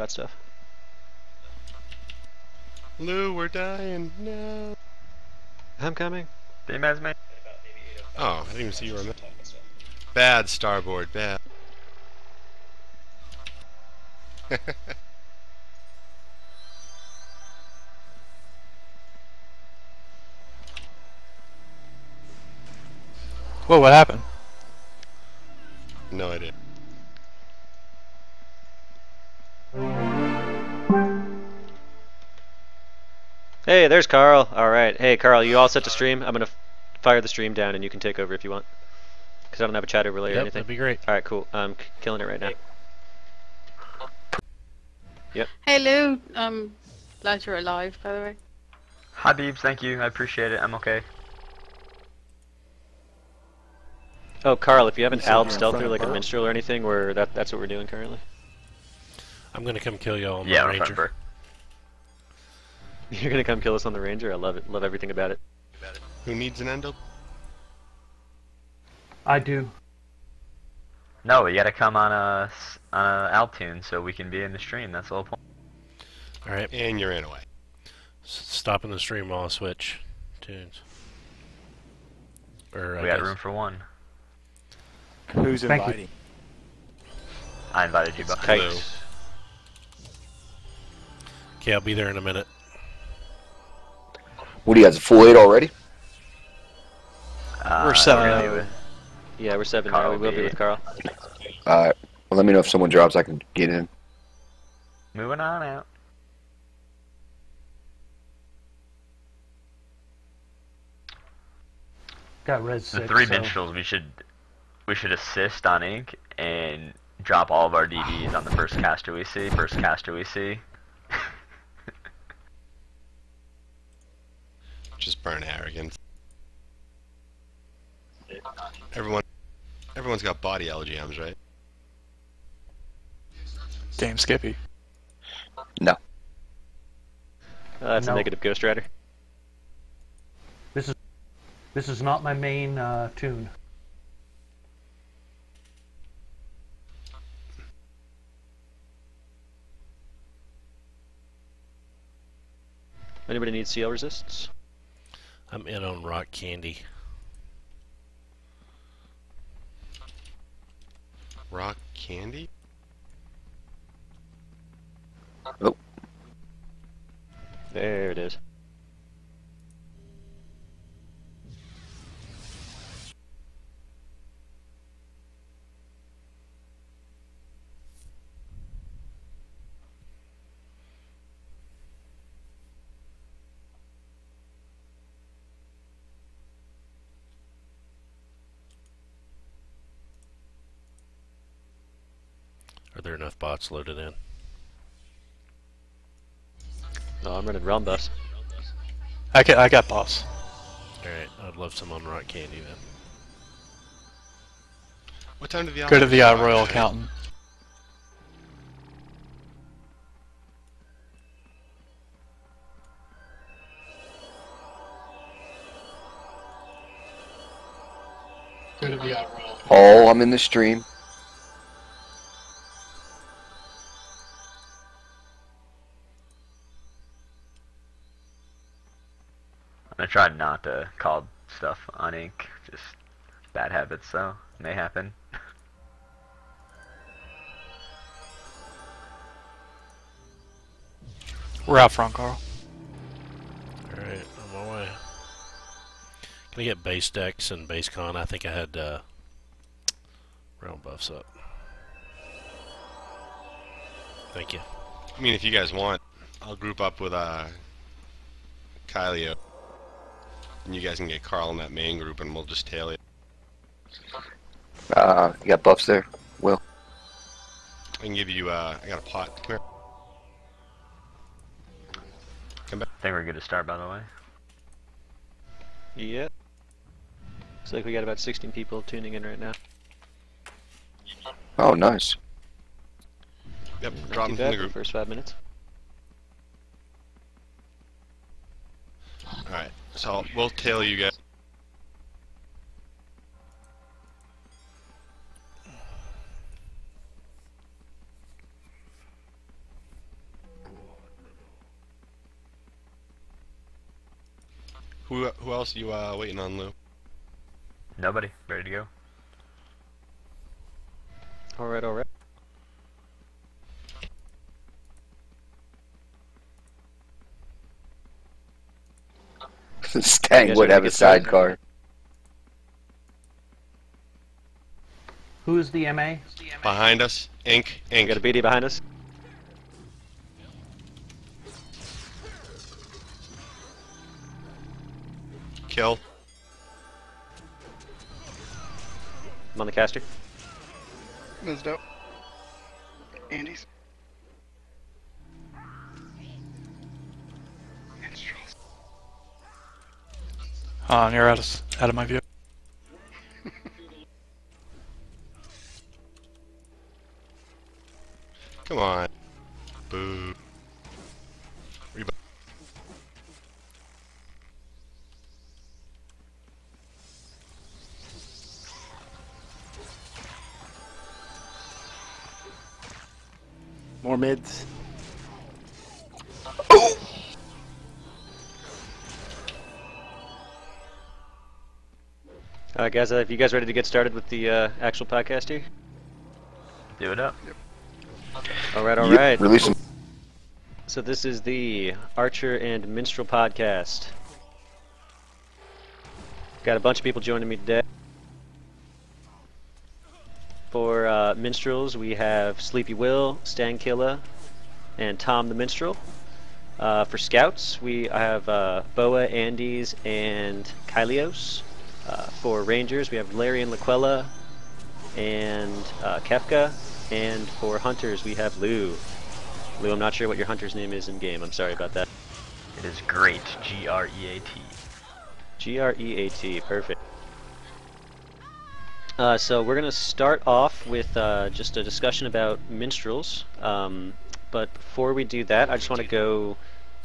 about stuff. Lou, we're dying. No. I'm coming. Same as me. Oh, I didn't even see you on that. Bad starboard, bad. Whoa, what happened? No idea. Hey, there's Carl. All right. Hey, Carl, you all set to stream? I'm gonna fire the stream down, and you can take over if you want. Cause I don't have a chat overlay or anything. That'd be great. All right, cool. I'm killing it right now. Yep. Hey Lou, glad you're alive, by the way. Hi Beebs, thank you. I appreciate it. I'm okay. Oh, Carl, if you haven't Sitting alb here in stealth front or of like a Burr. minstrel or anything, that's what we're doing currently. I'm gonna come kill y'all on Yeah, the I'm Ranger. You're gonna come kill us on the Ranger? I love it. Love everything about it. Who needs an endo? I do. No, you gotta come on a Altune so we can be in the stream. That's the whole point. Alright, And you're in away. stopping the stream while I switch tunes. Or, We got room for one. Who's Thank you. inviting? I invited you, but Kite. Okay, I'll be there in a minute. What do you guys, a full 8 already? We're 7 gonna now. be with Yeah, we're 7 Carl now. We will be B. with Carl. Alright. Well, let me know if someone drops, I can get in. Moving on out. Got red The 6. three so minstrels, we should assist on ink and drop all of our DDs on the first caster we see. Just burn arrogance. Everyone's got body LGMs, right? Game Skippy. No. That's a No. negative Ghost Rider. this is not my main tune. Anybody need CL resists? I'm in on rock candy. Rock candy? Oh. There it is. Are there enough bots loaded in? No, I'm running realm buffs. I got boss. Alright, I'd love some on rock candy then. What time did the Go to the start, Royal guys? Accountant. Go to the Royal Accountant. Oh, I'm in the stream. I'm gonna try not to call stuff on ink. Just bad habits, so may happen. We're out front, Carl. Alright, on my way. Can I get base decks and base con? I think I had realm buffs up. Thank you. I mean, if you guys want, I'll group up with Kylios. And you guys can get Carl in that main group and we'll just tail it. You got buffs there? Will. I can give you, I got a pot. Come here. Come back. I think we're good to start, by the way. Yep. Looks like we got about 16 people tuning in right now. Oh, nice. Yep, Not drop too them from bad the for the group. first 5 minutes. Alright, so we'll tail you guys. Who else you waiting on, Lou? Nobody. Ready to go. All right, all right. Stang guys would ready to have a get started? sidecar. Who is the MA? Behind us. Ink. We got a BD behind us. Kill. I'm on the caster. That's dope. Andy's. Minstrels. You're out of my view. Come on. Boo. Rebound. More mids. All right, guys. If you guys ready to get started with the actual podcast here? Do it up. All right, all Yep, right. Release him. So this is the Archer and Minstrel podcast. Got a bunch of people joining me today. For Minstrels, we have Sleepy Will, Stang Killa, and Tom the Minstrel. For Scouts, we have Bowa, Andes, and Kylios. For Rangers, we have Larian, Laquella, and Kefkka. And for Hunters, we have Lou. Lou, I'm not sure what your Hunter's name is in game. I'm sorry about that. It is great. G-R-E-A-T. G-R-E-A-T. Perfect. So we're going to start off with just a discussion about minstrels. But before we do that, I just want to go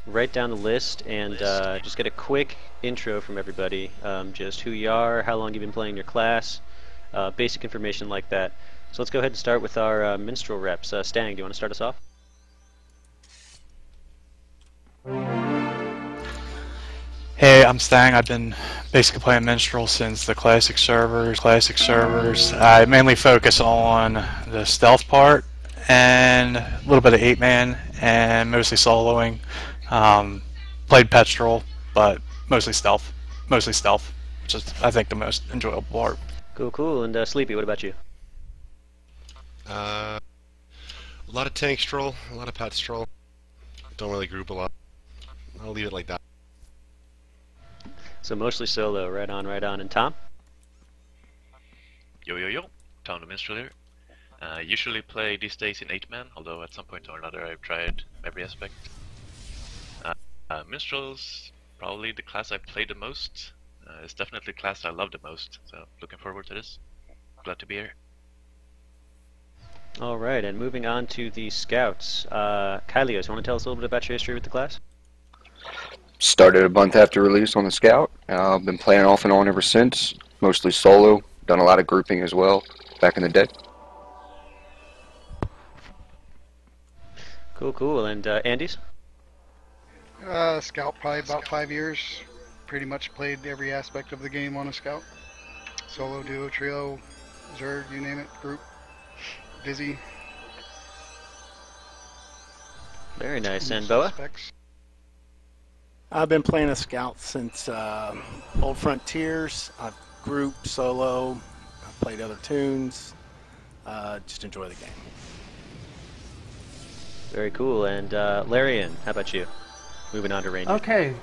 right down the list and just get a quick intro from everybody. Just who you are, how long you've been playing your class, basic information like that. So let's go ahead and start with our minstrel reps. Stang, do you want to start us off? Hey, I'm Stang. I've been basically playing Minstrel since the classic servers. I mainly focus on the stealth part and a little bit of 8-man and mostly soloing. Played Petrol, but mostly stealth, which is I think the most enjoyable part. Cool, cool. And Sleepy, what about you? A lot of tank stroll, a lot of pet stroll. Don't really group a lot. I'll leave it like that. So mostly solo, right on, right on. And Tom? Yo yo yo, Tom the Minstrel here. Usually play these days in 8-man, although at some point or another I've tried every aspect. Minstrel's probably the class I played the most. It's definitely the class I love the most, so looking forward to this. Glad to be here. Alright, and moving on to the Scouts. Kylios, you want to tell us a little bit about your history with the class? Started a month after release on the Scout. I've been playing off and on ever since. Mostly solo. Done a lot of grouping as well back in the day. Cool, cool. And Andes? Scout probably about 5 years. Pretty much played every aspect of the game on a Scout. Solo, duo, trio, Zerg, you name it, group, busy. Very nice. And Bowa? Specs. I've been playing a Scout since Old Frontiers. I've grouped solo. I've played other tunes. Just enjoy the game. Very cool. And Larian, how about you? Moving on to Ranger. Okay.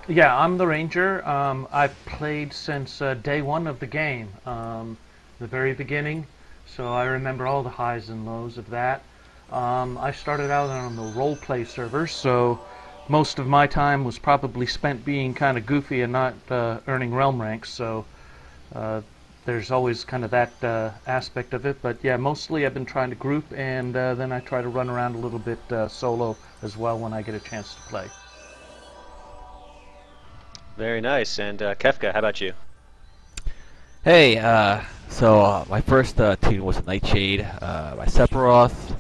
Yeah, I'm the Ranger. I've played since day one of the game, the very beginning. So I remember all the highs and lows of that. I started out on the role-play servers, so most of my time was probably spent being kind of goofy and not earning realm ranks. So there's always kind of that aspect of it. But yeah, mostly I've been trying to group, and then I try to run around a little bit solo as well when I get a chance to play. Very nice. And Kefkka, how about you? Hey, so my first tune was a Nightshade by Sephiroth.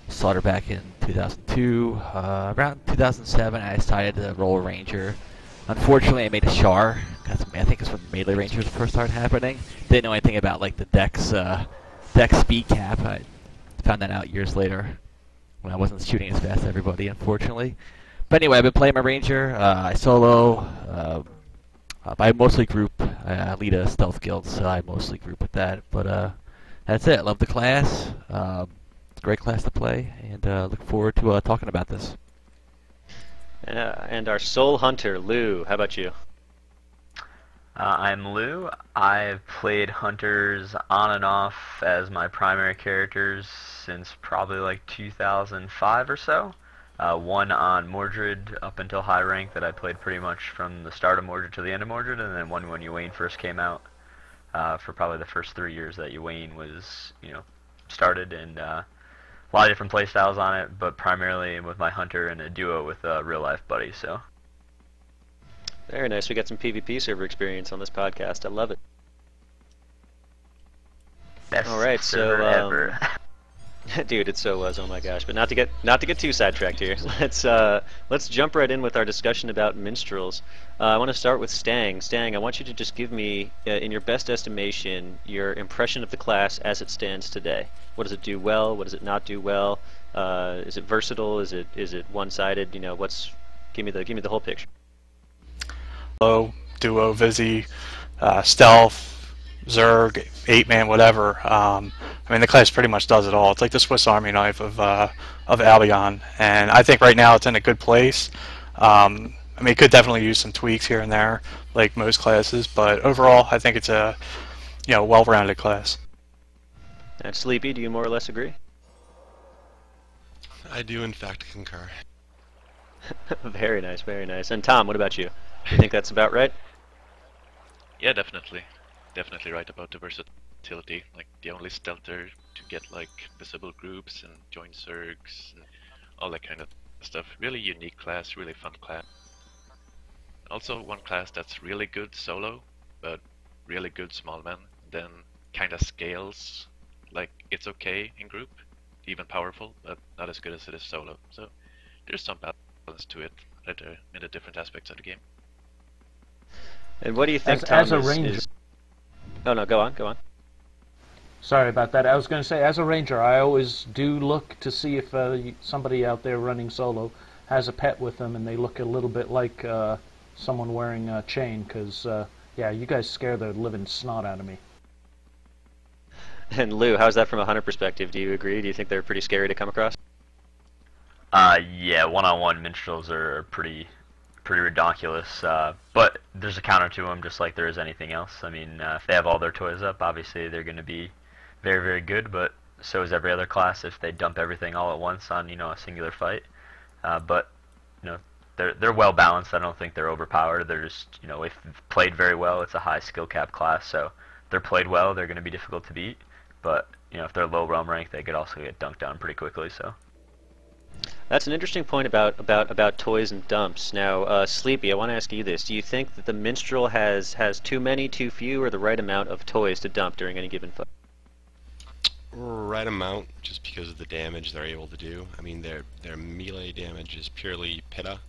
Started back in 2002. Around 2007, I decided to roll a Ranger. Unfortunately, I made a Char. I think it's when Melee Rangers first started happening. Didn't know anything about like the dex speed cap. I found that out years later when I wasn't shooting as fast as everybody, unfortunately. But anyway, I've been playing my Ranger. I solo. I mostly group. I lead a stealth guild, so I mostly group with that. But that's it. Love the class. It's a great class to play, and look forward to talking about this. And our soul hunter, Lou. How about you? I'm Lou. I've played hunters on and off as my primary characters since probably like 2005 or so. One on Mordred up until high rank that I played pretty much from the start of Mordred to the end of Mordred, and then one when Uwain first came out for probably the first 3 years that Uwain was, started, and a lot of different playstyles on it, but primarily with my hunter and a duo with a real life buddy. So very nice. We got some PvP server experience on this podcast. I love it. Best all right, server so ever. dude, it so was. Oh my gosh! But not to get too sidetracked here. Let's jump right in with our discussion about minstrels. I want to start with Stang. Stang, I want you to just give me, in your best estimation, your impression of the class as it stands today. What does it do well? What does it not do well? Is it versatile? Is it one-sided? Give me the whole picture. Low, duo, Vizzy, stealth, Zerg, 8-man, whatever. The class pretty much does it all. It's like the Swiss Army knife of Albion, and I think right now it's in a good place. It could definitely use some tweaks here and there, like most classes, but overall, I think it's a well-rounded class. And Sleepy, do you more or less agree? I do, in fact, concur. Very nice, very nice. And Tom, what about you? Do you think that's about right? Yeah, definitely. Definitely right about the versatility. Like, the only stealther to get, like, visible groups and join Zergs and all that kind of stuff. Really unique class, really fun class. Also one class that's really good solo, but really good small man. Then kind of scales, like, it's okay in group, even powerful, but not as good as it is solo. So there's some balance to it in the different aspects of the game. And what do you think, as Tom, a ranger? Oh no, go on. Sorry about that. I was going to say, as a ranger, I always do look to see if somebody out there running solo has a pet with them, and they look a little bit like someone wearing a chain, because, yeah, you guys scare the living snot out of me. And Lou, how's that from a hunter perspective? Do you agree? Do you think they're pretty scary to come across? Yeah, one-on-one minstrels are pretty redonkulous, but there's a counter to them, just like there is anything else. If they have all their toys up, obviously they're going to be very, very good, but so is every other class if they dump everything all at once on, a singular fight. But, they're well balanced. I don't think they're overpowered. They're just, if played very well, it's a high skill cap class, so if they're played well, they're going to be difficult to beat. But, if they're low realm rank, they could also get dunked on pretty quickly, so. That's an interesting point about toys and dumps. Now, Sleepy, I want to ask you this. Do you think that the Minstrel has too many, too few, or the right amount of toys to dump during any given fight? Right amount, just because of the damage they're able to do. Their melee damage is purely Pitta,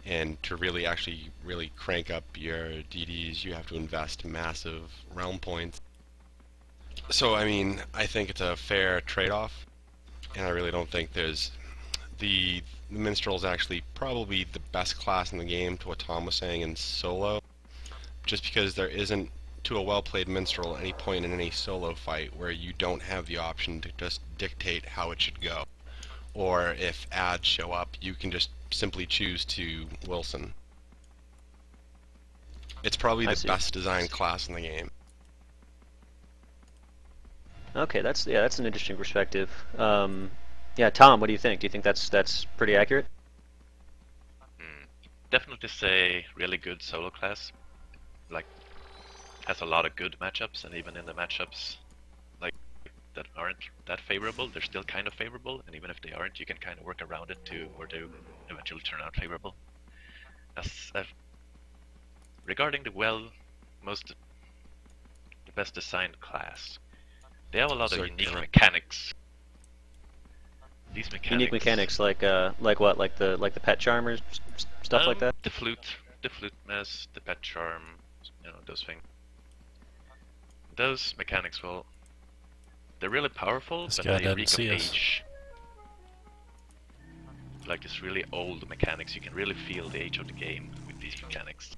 and to really crank up your DDs, you have to invest massive realm points. So, I think it's a fair trade-off, and I really don't think there's... The Minstrel is actually probably the best class in the game, to what Tom was saying, in solo, just because there isn't, to a well-played Minstrel, any point in any solo fight where you don't have the option to just dictate how it should go. Or if ads show up, you can just simply choose to Wilson. It's probably the best designed class in the game. Okay, that's an interesting perspective. Yeah, Tom, what do you think? Do you think that's pretty accurate? Definitely say really good solo class. Like, has a lot of good matchups, and even in the matchups like that aren't that favorable, they're still kind of favorable, and even if they aren't, you can kind of work around it to eventually turn out favorable. Regarding the best designed class, they have a lot of unique mechanics. These mechanics. Unique mechanics like what? Like the pet charmers, stuff like that. The flute, the flute mess, the pet charm, those things. Those mechanics, well, they're really powerful, This but guy they doesn't reek of see us. age. Like this really old mechanics, you can really feel the age of the game with these mechanics.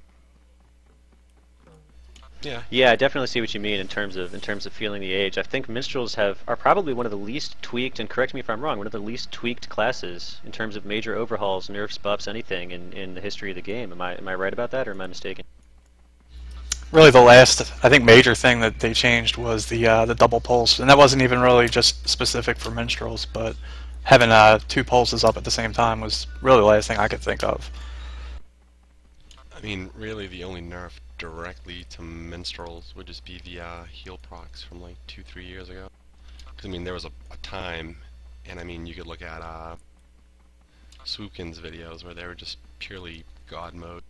Yeah, I definitely see what you mean in terms of feeling the age. I think minstrels are probably one of the least tweaked, and correct me if I'm wrong, one of the least tweaked classes in terms of major overhauls, nerfs, buffs, anything in the history of the game. Am I right about that, or am I mistaken? Really, the last, I think, major thing that they changed was the double pulse, and that wasn't even really just specific for minstrels, but having 2 pulses up at the same time was really the last thing I could think of. I mean, really, the only nerf directly to minstrels would just be the heal procs from like 2-3 years ago. 'Cause, I mean, there was a time, and I mean, you could look at Swoopkin's videos where they were just purely god mode.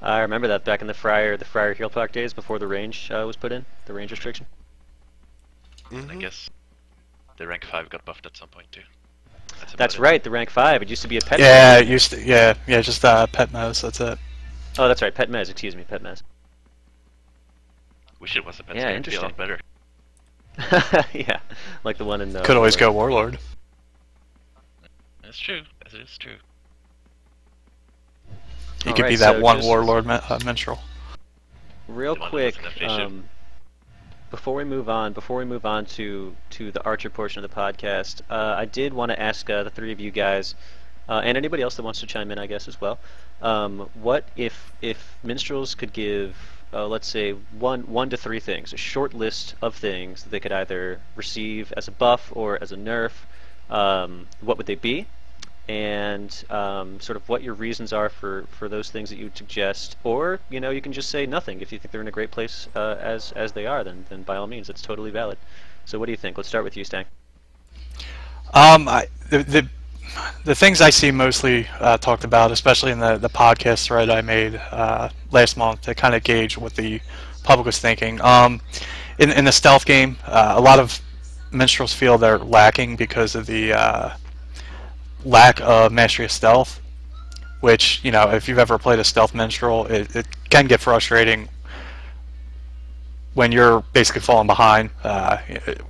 I remember that back in the Friar heal pack days before the range was put in, the range restriction. I guess the rank 5 got buffed at some point too. That's right, the rank 5. It used to be a pet. Yeah, it used to. Yeah, just pet mez. That's it. Oh, that's right, pet mez. Excuse me, pet mez. Wish it was a pet. Yeah, It'd be a lot better. Yeah, like the one in the. Could always go warlord. That's true. That is true. You could be that one warlord minstrel. Real quick, before we move on to the Archer portion of the podcast, I did want to ask the 3 of you guys, and anybody else that wants to chime in, I guess, as well. What if minstrels could give, let's say, one to 3 things, a short list of things that they could either receive as a buff or as a nerf? What would they be? And sort of what your reasons are for those things that you would suggest, or you can just say nothing. If you think they're in a great place as they are, then by all means, it's totally valid. So what do you think? Let's start with you, Stang. The things I see mostly talked about, especially in the podcast thread I made last month, to kind of gauge what the public was thinking. In the stealth game, a lot of minstrels feel they're lacking because of the lack of mastery of stealth, which, if you've ever played a stealth minstrel, it can get frustrating when you're basically falling behind,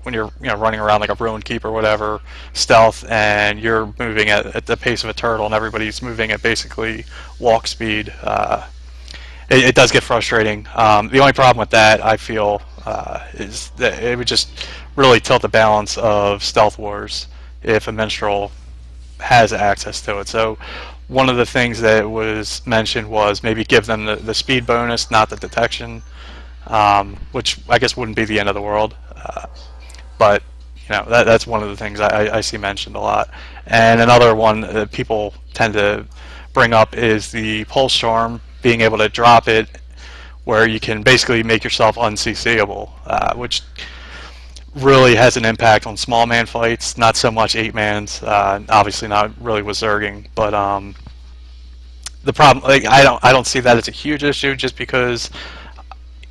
when you're running around like a ruined keep or whatever, stealth, and you're moving at the pace of a turtle, and everybody's moving at basically walk speed. It does get frustrating. The only problem with that, I feel, is that it would just really tilt the balance of stealth wars if a minstrel has access to it. So one of the things that was mentioned was maybe give them the speed bonus, not the detection, which I guess wouldn't be the end of the world. But that's one of the things I see mentioned a lot. And another one that people tend to bring up is the pulse charm, being able to drop it where you can basically make yourself unCCable, which really has an impact on small man fights, not so much 8-mans, obviously not really with Zerging, but the problem, I don't see that as a huge issue, just because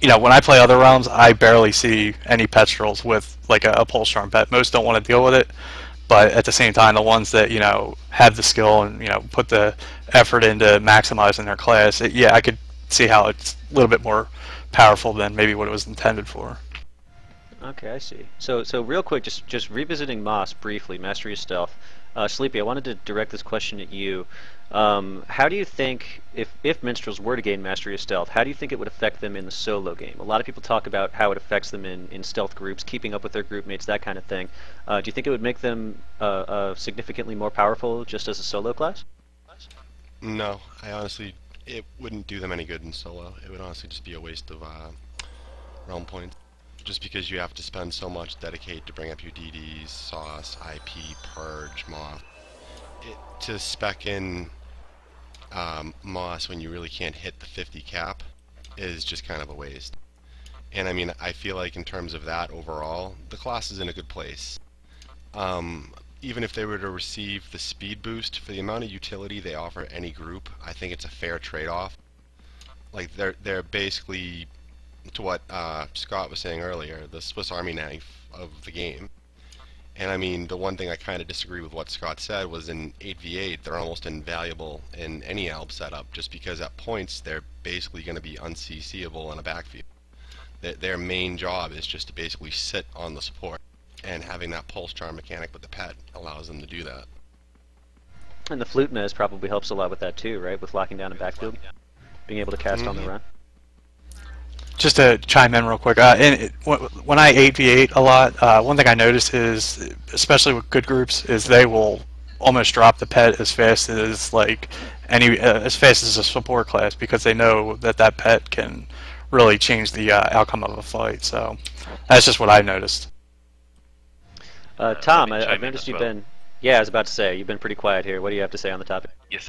when I play other realms, I barely see any pestrels with like a pulse charm pet. Most don't want to deal with it, but at the same time, the ones that have the skill and put the effort into maximizing their class, I could see how it's a little bit more powerful than maybe what it was intended for. Okay, I see. So real quick, just revisiting Moss briefly, Mastery of Stealth. Sleepy, I wanted to direct this question at you. How do you think, if minstrels were to gain Mastery of Stealth, how do you think it would affect them in the solo game? A lot of people talk about how it affects them in stealth groups, keeping up with their group mates, that kind of thing. Do you think it would make them significantly more powerful just as a solo class? No, it wouldn't do them any good in solo. It would honestly just be a waste of realm points. Just because you have to spend so much dedicate to bring up your DDs, sauce, IP, purge, moth. To spec in Moss when you really can't hit the 50 cap is just kind of a waste. And I mean, I feel like in terms of that overall, the class is in a good place. Even if they were to receive the speed boost for the amount of utility they offer any group, I think it's a fair trade-off. Like they're basically, to what Scott was saying earlier, the Swiss Army knife of the game. And I mean, the one thing I kind of disagree with what Scott said was in 8v8, they're almost invaluable in any ALB setup, just because at points they're basically going to be unCCable in a backfield. Their main job is just to basically sit on the support, and having that pulse charm mechanic with the pet allows them to do that. And the flute mez probably helps a lot with that too, right? With locking down a backfield, being able to cast on the run. Just to chime in real quick, when I 8v8 a lot, one thing I notice is, especially with good groups, is they will almost drop the pet as fast as as fast as a support class, because they know that that pet can really change the outcome of a fight. So that's just what I noticed. Tom, I've noticed you've been. Yeah, I was about to say you've been pretty quiet here. What do you have to say on the topic? Yes.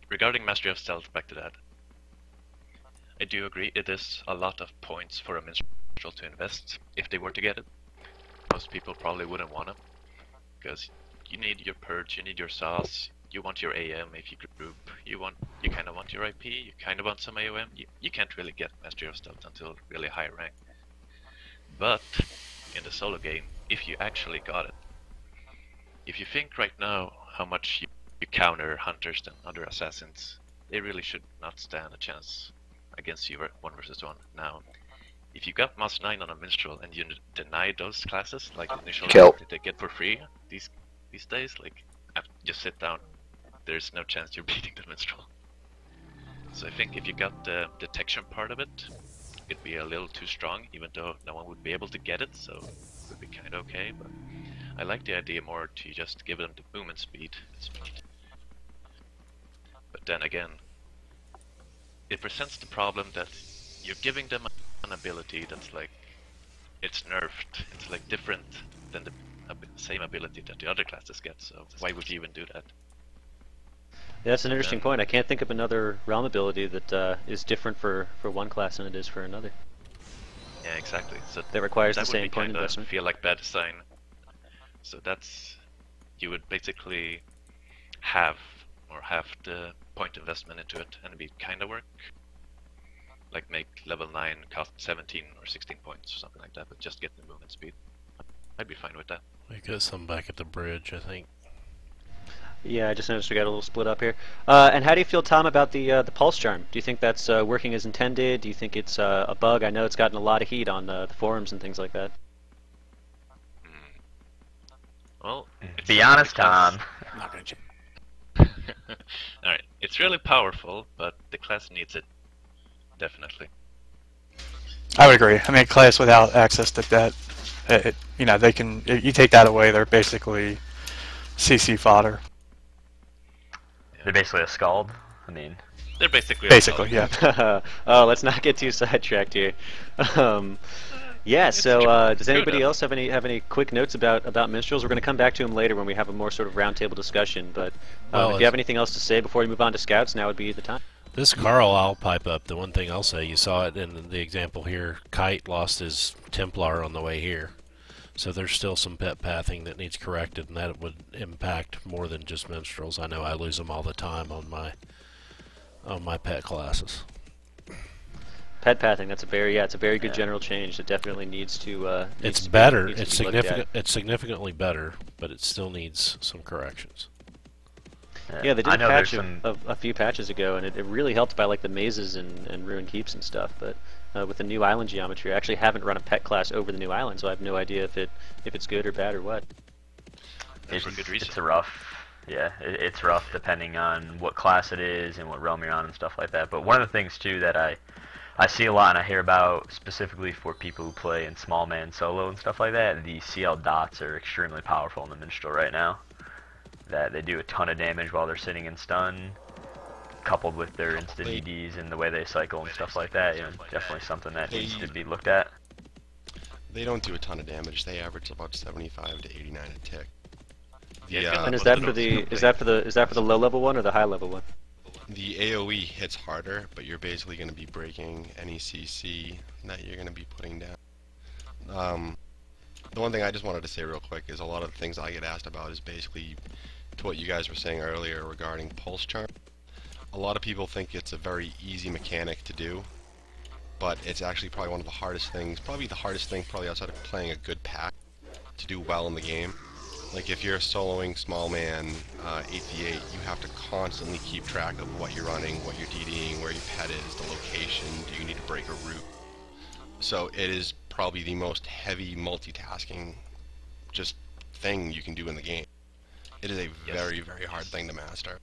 Regarding Mastery of Stealth, back to that. I do agree, it is a lot of points for a Minstrel to invest, if they were to get it. Most people probably wouldn't want them, because you need your Purge, you need your sauce, you want your AM if you group, you kind of want your IP, you kind of want some AOM. You can't really get Mastery of Stealth until really high rank. But, in the solo game, if you actually got it, if you think right now how much you counter Hunters and other Assassins, they really should not stand a chance against you 1 versus 1. Now, if you got Moss 9 on a Minstrel and you deny those classes, like the initial that they get for free these days, like, just sit down. There's no chance you're beating the Minstrel. So I think if you got the detection part of it, it'd be a little too strong, even though no one would be able to get it, so it would be kind of okay. But I like the idea more to just give them the movement speed. But then again, it presents the problem that you're giving them an ability that's like, it's nerfed, it's like different than the same ability that the other classes get, so why would you even do that? Yeah, that's an interesting point. I can't think of another realm ability that is different for one class than it is for another. Yeah, exactly. So that requires the would same point kinda investment. Feel like bad design. So that's, you would basically have the point investment into it, and it'd be kind of work. Like make level 9 cost 17 or 16 points or something like that, but just get the movement speed. I'd be fine with that. We got some back at the bridge, I think. Yeah, I just noticed we got a little split up here. And how do you feel, Tom, about the pulse charm? Do you think that's working as intended? Do you think it's a bug? I know it's gotten a lot of heat on the forums and things like that. Well, be honest, Tom. I'm not gonna check. Alright, it's really powerful, but the class needs it. Definitely. I would agree. I mean, a class without access to that, you know, they can. If you take that away, they're basically CC fodder. They're basically a scald. I mean, they're basically yeah. Oh, let's not get too sidetracked here. Yeah. So, does anybody else have any quick notes about minstrels? We're going to come back to them later when we have a more sort of roundtable discussion. But if you have anything else to say before we move on to scouts, now would be the time. This Carl, I'll pipe up. The one thing I'll say, you saw it in the example here. Kite lost his Templar on the way here. So there's still some pet pathing that needs corrected, and that would impact more than just minstrels. I know I lose them all the time on my pet classes. Pet pathing, that's it's a very good general change. It definitely needs to. It's better. It's significant. It's significantly better, but it still needs some corrections. Yeah, they did a patch a few patches ago, and it really helped by like the mazes and ruined keeps and stuff. But with the new island geometry, I actually haven't run a pet class over the new island, so I have no idea if it's good or bad or what. It's rough. Yeah, it's rough depending on what class it is and what realm you're on and stuff like that. But one of the things too that I see a lot and I hear about specifically for people who play in small man solo and stuff like that, the CL dots are extremely powerful in the minstrel right now. That they do a ton of damage while they're sitting in stun, coupled with their insta GDs and the way they cycle and stuff like that. You know, definitely something that needs to be looked at. They don't do a ton of damage. They average about 75 to 89 a tick. And is that for the low level one or the high level one? The AOE hits harder, but you're basically going to be breaking any CC that you're going to be putting down. The one thing I just wanted to say real quick is a lot of the things I get asked about is basically to what you guys were saying earlier regarding pulse charm. A lot of people think it's a very easy mechanic to do, but it's actually probably one of the hardest things, probably the hardest thing outside of playing a good pack, to do well in the game. Like if you're soloing small man 8v8, you have to constantly keep track of what you're running, what you're DDing, where your pet is, the location, do you need to break a route. So it is probably the most heavy multitasking just thing you can do in the game. It is a very, very hard thing to master.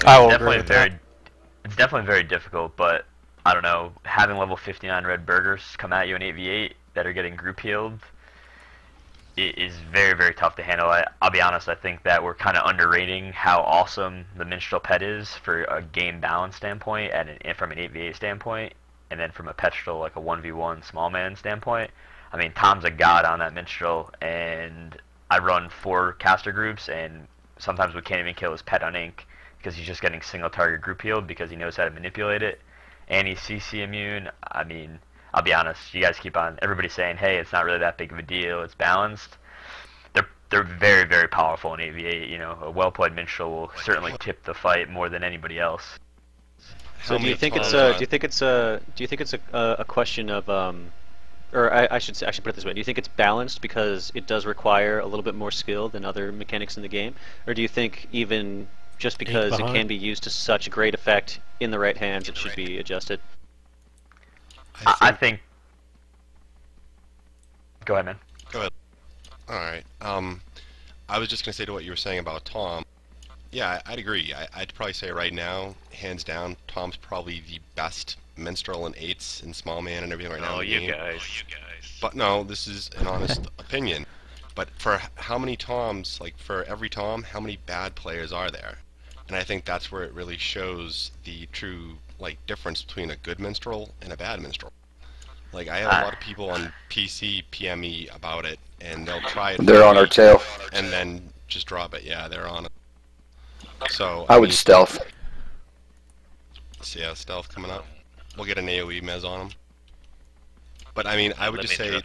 I will agree with that. It's definitely very difficult, but I don't know, having level 59 red burgers come at you in 8v8 that are getting group healed, it is very, very tough to handle. I'll be honest, I think that we're kind of underrating how awesome the Minstrel pet is for a game balance standpoint and from an 8v8 standpoint, and then from a petrol, like a 1v1 small man standpoint. I mean, Tom's a god on that Minstrel, and I run 4 caster groups, and sometimes we can't even kill his pet on Ink because he's just getting single target group healed because he knows how to manipulate it, and he's CC immune. I mean, I'll be honest, you guys keep on, everybody's saying, hey, it's not really that big of a deal, it's balanced. They're very, very powerful in 8v8. You know, a well-played Minstrel will certainly tip the fight more than anybody else. So do you think it's a question of or I should put it this way, do you think it's balanced because it does require a little bit more skill than other mechanics in the game, or do you think even just because it can be used to such great effect in the right hands, it should be adjusted? I think. Go ahead, man. Go ahead. Alright. I was just going to say to what you were saying about Tom. Yeah, I'd agree. I'd probably say right now, hands down, Tom's probably the best Minstrel in 8s and small man and everything right now in the game. Guys. But no, this is an honest opinion. But for how many Toms, like for every Tom, how many bad players are there? And I think that's where it really shows the true difference between a good Minstrel and a bad Minstrel. Like, I have a lot of people on PC PM me about it, and they'll try it. They're on our tail. And then just drop it. Yeah, they're on it. So I would stealth. So yeah, stealth coming up. We'll get an AoE mez on them. But I mean, I would just say.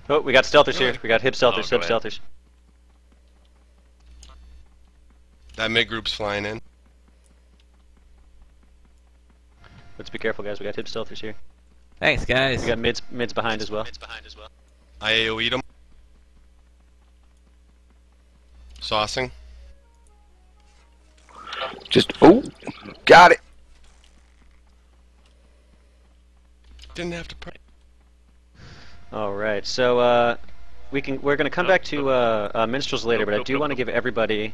Oh, we got stealthers here. We got hip stealthers, sub stealthers. That mid group's flying in. Let's be careful, guys. We got hip stealthers here. Thanks, guys. We got mids behind as well. I AoE'd him. Saucing. Got it. Didn't have to pray. All right, so we're gonna come back to minstrels later, but I do want to give everybody.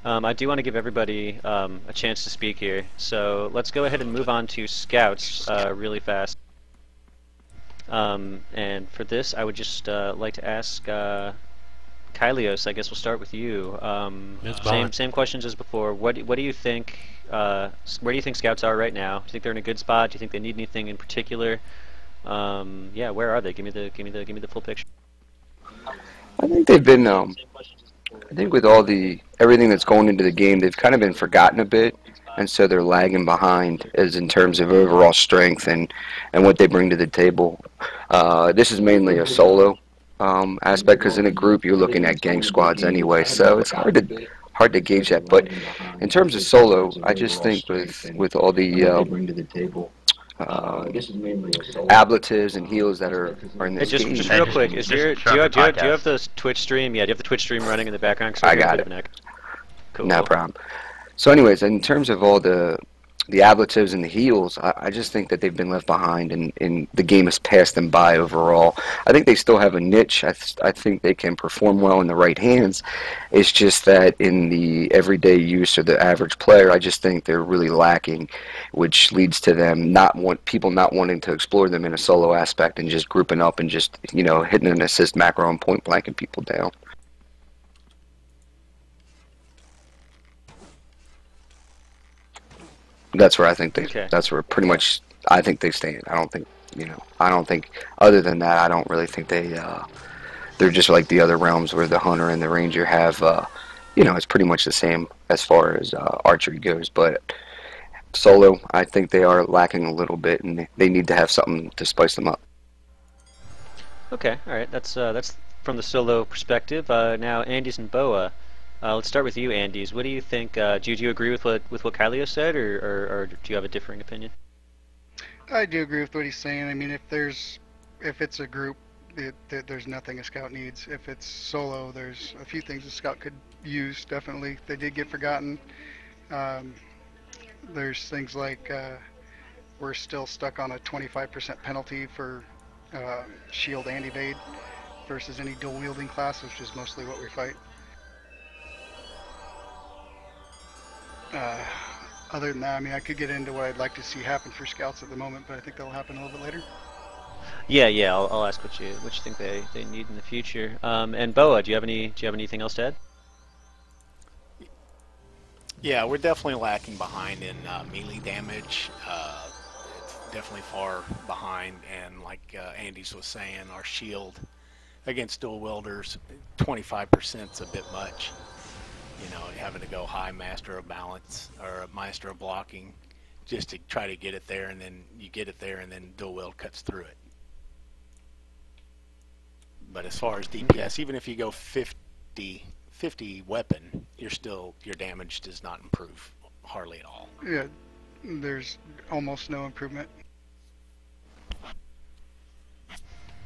A chance to speak here. So let's go ahead and move on to scouts really fast. And for this, I would just like to ask Kylios. I guess we'll start with you. Same questions as before. What do you think? Where do you think scouts are right now? Do you think they're in a good spot? Do you think they need anything in particular? Yeah, where are they? Give me the full picture. I think they've been. I think with everything that's going into the game, they've kind of been forgotten a bit, and so they're lagging behind as in terms of overall strength and what they bring to the table. This is mainly a solo aspect because in a group you're looking at gang squads anyway, so it's hard to gauge that. But in terms of solo, I just think with all the ablatives and heals that are in this game. Just real quick, do you have the Twitch stream? Yeah, do you have the Twitch stream running in the background? I got it. Cool. No problem. So anyways, in terms of all the ablatives and the heals, I just think that they've been left behind, and the game has passed them by overall. I think they still have a niche. I think they can perform well in the right hands. It's just that in the everyday use or the average player, I just think they're really lacking, which leads to them people not wanting to explore them in a solo aspect and just grouping up and just hitting an assist macro and point blanking people down. That's where I think that's where pretty much I think they stand. I don't think other than that, I don't really think they're just like the other realms where the hunter and the ranger have it's pretty much the same as far as archery goes, but solo I think they are lacking a little bit, and they need to have something to spice them up. Okay, all right, that's from the solo perspective. Now Andes and Bowa. Let's start with you, Andes. What do you think? Do you agree with what Kylios said, or do you have a differing opinion? I do agree with what he's saying. I mean, if it's a group, There's nothing a scout needs. If it's solo, there's a few things a scout could use, definitely. They did get forgotten. There's things like we're still stuck on a 25% penalty for shield and evade versus any dual wielding class, which is mostly what we fight. Other than that, I mean, I could get into what I'd like to see happen for scouts at the moment, but I think that'll happen a little bit later. Yeah. I'll ask what you think they need in the future. And Bowa, do you have anything else to add? Yeah, we're definitely lacking behind in melee damage. It's definitely far behind, and like Andy's was saying, our shield against dual wielders, 25% is a bit much. You know, having to go high master of balance or master of blocking just to try to get it there, and then you get it there, and then dual wield cuts through it. But as far as DPS, even if you go 50 weapon, your damage does not improve hardly at all. Yeah, there's almost no improvement.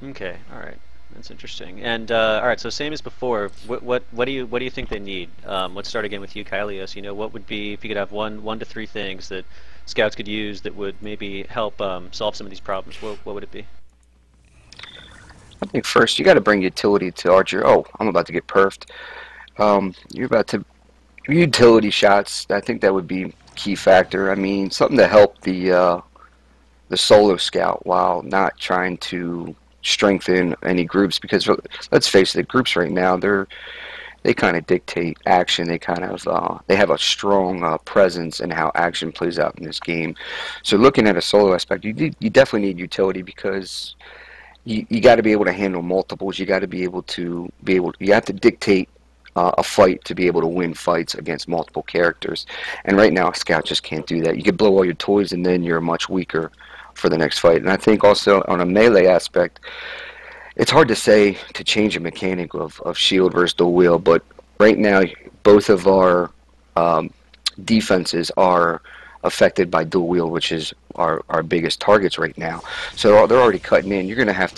Okay, all right. That's interesting. And all right, so same as before. What do you think they need? Let's start again with you, Kylios. You know, what would be, if you could have one to three things that scouts could use that would maybe help solve some of these problems? What would it be? I think first you got to bring utility to Archer. Oh, I'm about to get perfed. You're about to utility shots. I think that would be key factor. I mean, something to help the solo scout while not trying to strengthen any groups, because let's face it, groups right now they kind of dictate action. They kind of they have a strong presence in how action plays out in this game. So looking at a solo aspect, you definitely need utility, because you got to be able to handle multiples. You got to be able to you have to dictate a fight to be able to win fights against multiple characters. And right now a scout just can't do that. You could blow all your toys and then you're much weaker for the next fight. And I think also on a melee aspect, it's hard to say to change a mechanic of shield versus dual wield, but right now both of our defenses are affected by dual wield, which is our biggest targets right now. So they're already cutting in. You're gonna have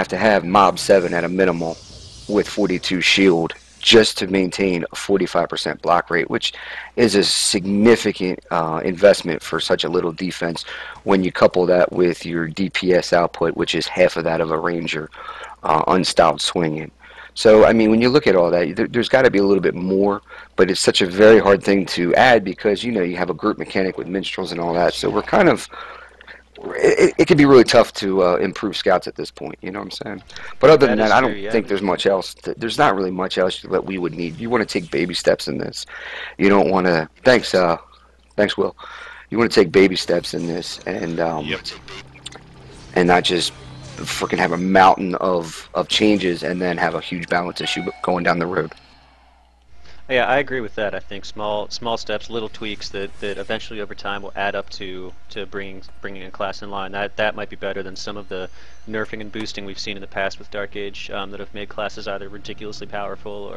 to have Mob 7 at a minimal with 42 shield just to maintain a 45% block rate, which is a significant investment for such a little defense when you couple that with your DPS output, which is half of that of a ranger unstopped swinging. So, I mean, when you look at all that, there's got to be a little bit more, but it's such a very hard thing to add because, you know, you have a group mechanic with minstrels and all that, so we're kind of... It can be really tough to improve scouts at this point, you know what I'm saying? But other than that, I don't think there's much else. There's not really much else that we would need. You want to take baby steps in this. You don't want to... Thanks, Will. You want to take baby steps in this and and not just freaking have a mountain of changes and then have a huge balance issue going down the road. Yeah, I agree with that. I think small steps, little tweaks that eventually over time will add up to bringing a class in line. That might be better than some of the nerfing and boosting we've seen in the past with Dark Age that have made classes either ridiculously powerful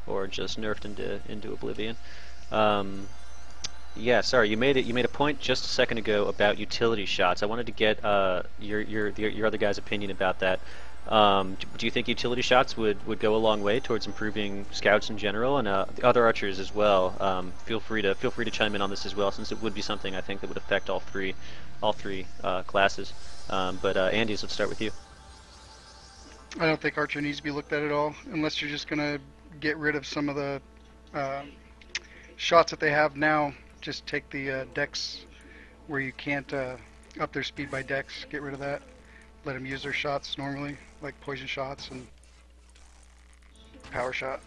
or just nerfed into oblivion. Yeah, sorry, you made a point just a second ago about utility shots. I wanted to get your other guy's opinion about that. Do you think utility shots would go a long way towards improving scouts in general and the other archers as well? Feel free to chime in on this as well, since it would be something I think that would affect all three classes. But Andes, let's start with you. I don't think archer needs to be looked at all, unless you're just gonna get rid of some of the shots that they have now. Just take the dex where you can't up their speed by dex. Get rid of that. Let them use their shots normally, like poison shots and power shot.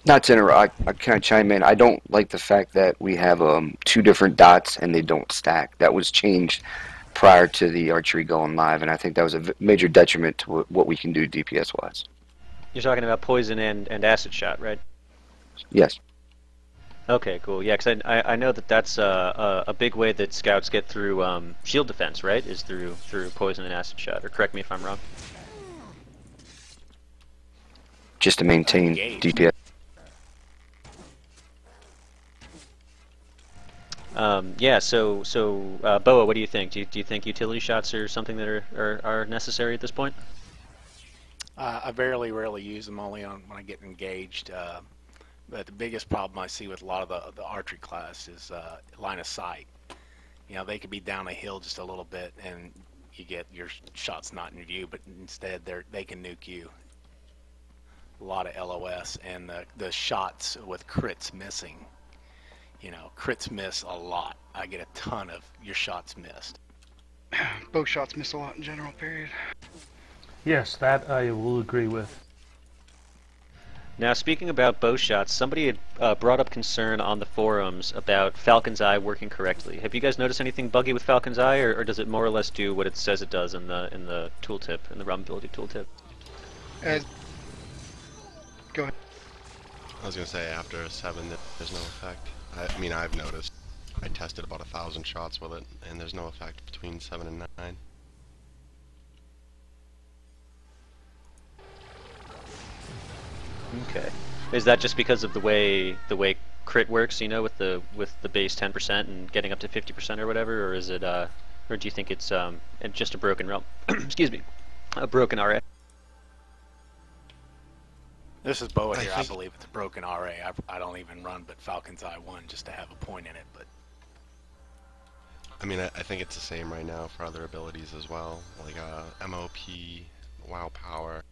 Not to interrupt, I can chime in. I don't like the fact that we have two different dots and they don't stack. That was changed prior to the archery going live, and I think that was a major detriment to what we can do DPS-wise. You're talking about poison and acid shot, right? Yes. Okay, cool. Yeah, because I know that's a big way that scouts get through shield defense, right? Is through poison and acid shot. Or correct me if I'm wrong. Just to maintain DPS. Yeah. So Boa, what do you think? Do you think utility shots are something that are necessary at this point? I very rarely use them, only on when I get engaged. But the biggest problem I see with a lot of the archery class is line of sight. You know, they could be down a hill just a little bit, and you get your shots not in view, but instead they can nuke you. A lot of LOS, and the shots with crits missing. You know, crits miss a lot. I get a ton of your shots missed. Bow shots miss a lot in general, period. Yes, that I will agree with. Now, speaking about bow shots, somebody had brought up concern on the forums about Falcon's Eye working correctly. Have you guys noticed anything buggy with Falcon's Eye, or does it more or less do what it says it does in the tooltip, in the rumbability tooltip? Go ahead. I was gonna say after 7, there's no effect. I mean, I've noticed. I tested about 1,000 shots with it, and there's no effect between 7 and 9. Okay. Is that just because of the way crit works, you know, with the base 10% and getting up to 50% or whatever, or is it or do you think it's just a broken realm? Excuse me, a broken RA? This is Boa here. I believe it's a broken RA. I don't even run but Falcon's Eye 1 just to have a point in it. But I mean, I think it's the same right now for other abilities as well, like MOP, WoW Power.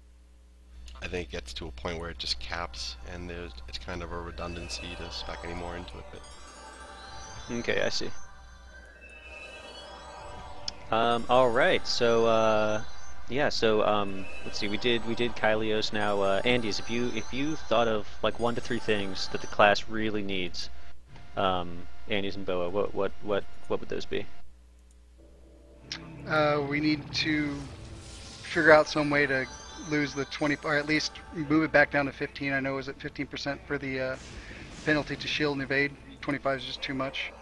I think it gets to a point where it just caps, and it's kind of a redundancy to spec any more into it. Okay, I see. All right, so yeah, so let's see, we did Kylios. Now, Andes, if you thought of like 1 to 3 things that the class really needs, Andes and Boa, what would those be? We need to figure out some way to lose the 20, or at least move it back down to 15. I know it was at 15% for the penalty to shield and evade. 25 is just too much.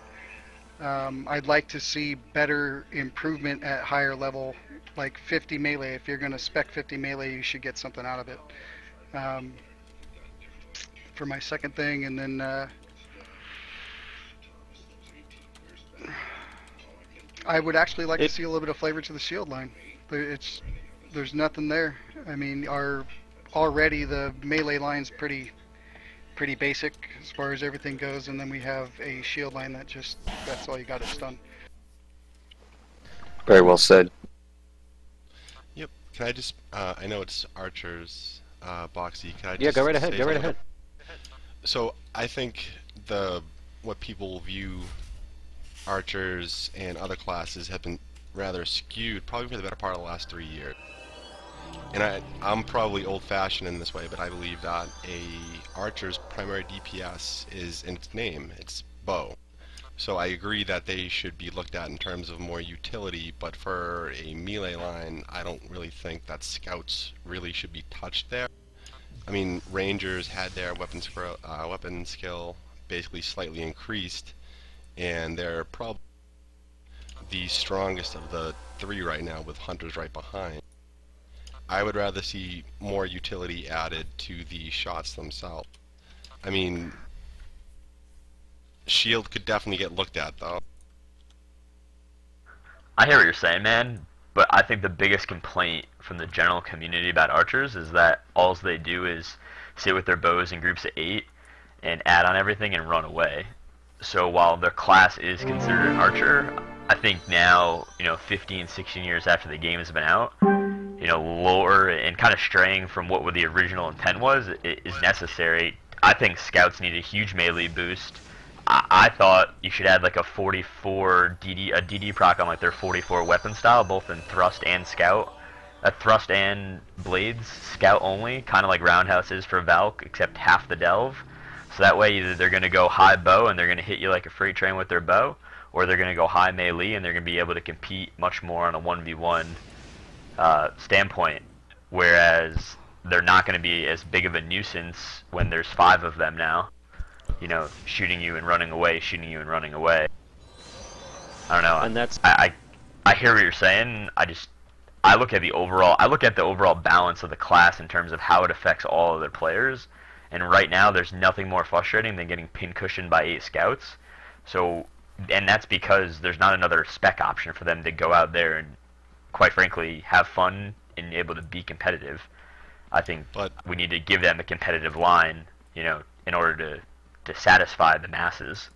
I'd like to see better improvement at higher level, like 50 melee. If you're going to spec 50 melee, you should get something out of it. For my second thing, and then I would actually like to see a little bit of flavor to the shield line. There's nothing there. I mean, already the melee line's pretty basic as far as everything goes, and then we have a shield line that's all you got, it's done. Very well said. Yep. Can I just, I know it's Archer's, Boxy, can I just Yeah, go right ahead, go right ahead. So, I think what people view Archers and other classes have been rather skewed, probably for the better part of the last 3 years. And I'm probably old-fashioned in this way, but I believe that a Archer's primary DPS is in its name. It's bow. So I agree that they should be looked at in terms of more utility, but for a melee line, I don't really think that scouts really should be touched there. I mean, Rangers had their weapon skill basically slightly increased, and they're probably the strongest of the 3 right now, with Hunters right behind. I would rather see more utility added to the shots themselves. I mean, shield could definitely get looked at, though. I hear what you're saying, man, but I think the biggest complaint from the general community about archers is that all they do is sit with their bows in groups of 8 and add on everything and run away. So while their class is considered an archer, I think now, 15, 16 years after the game has been out, lower and kind of straying from what the original intent was is necessary. I think scouts need a huge melee boost. I thought you should add like a 44 DD proc on like their 44 weapon style, both in thrust and scout. A thrust and blades, scout only, kind of like Roundhouse is for Valk, except half the delve. So that way either they're going to go high bow and they're going to hit you like a freight train with their bow, or they're going to go high melee and they're going to be able to compete much more on a 1v1 standpoint, whereas they're not going to be as big of a nuisance when there's 5 of them now, shooting you and running away, shooting you and running away. I don't know. And that's I hear what you're saying. I look at the overall balance of the class in terms of how it affects all of their players. And right now, there's nothing more frustrating than getting pincushioned by 8 scouts. So and that's because there's not another spec option for them to go out there and, quite frankly, have fun and able to be competitive. I think we need to give them a competitive line, in order to satisfy the masses.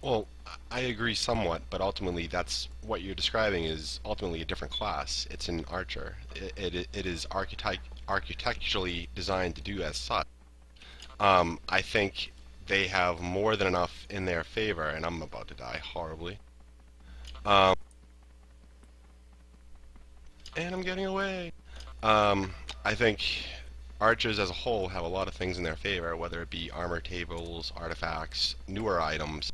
Well, I agree somewhat, but ultimately that's what you're describing is ultimately a different class. It's an archer. It is architecturally designed to do as such. I think they have more than enough in their favor, and I'm about to die horribly. And I'm getting away. I think archers as a whole have a lot of things in their favor, whether it be armor tables, artifacts, newer items.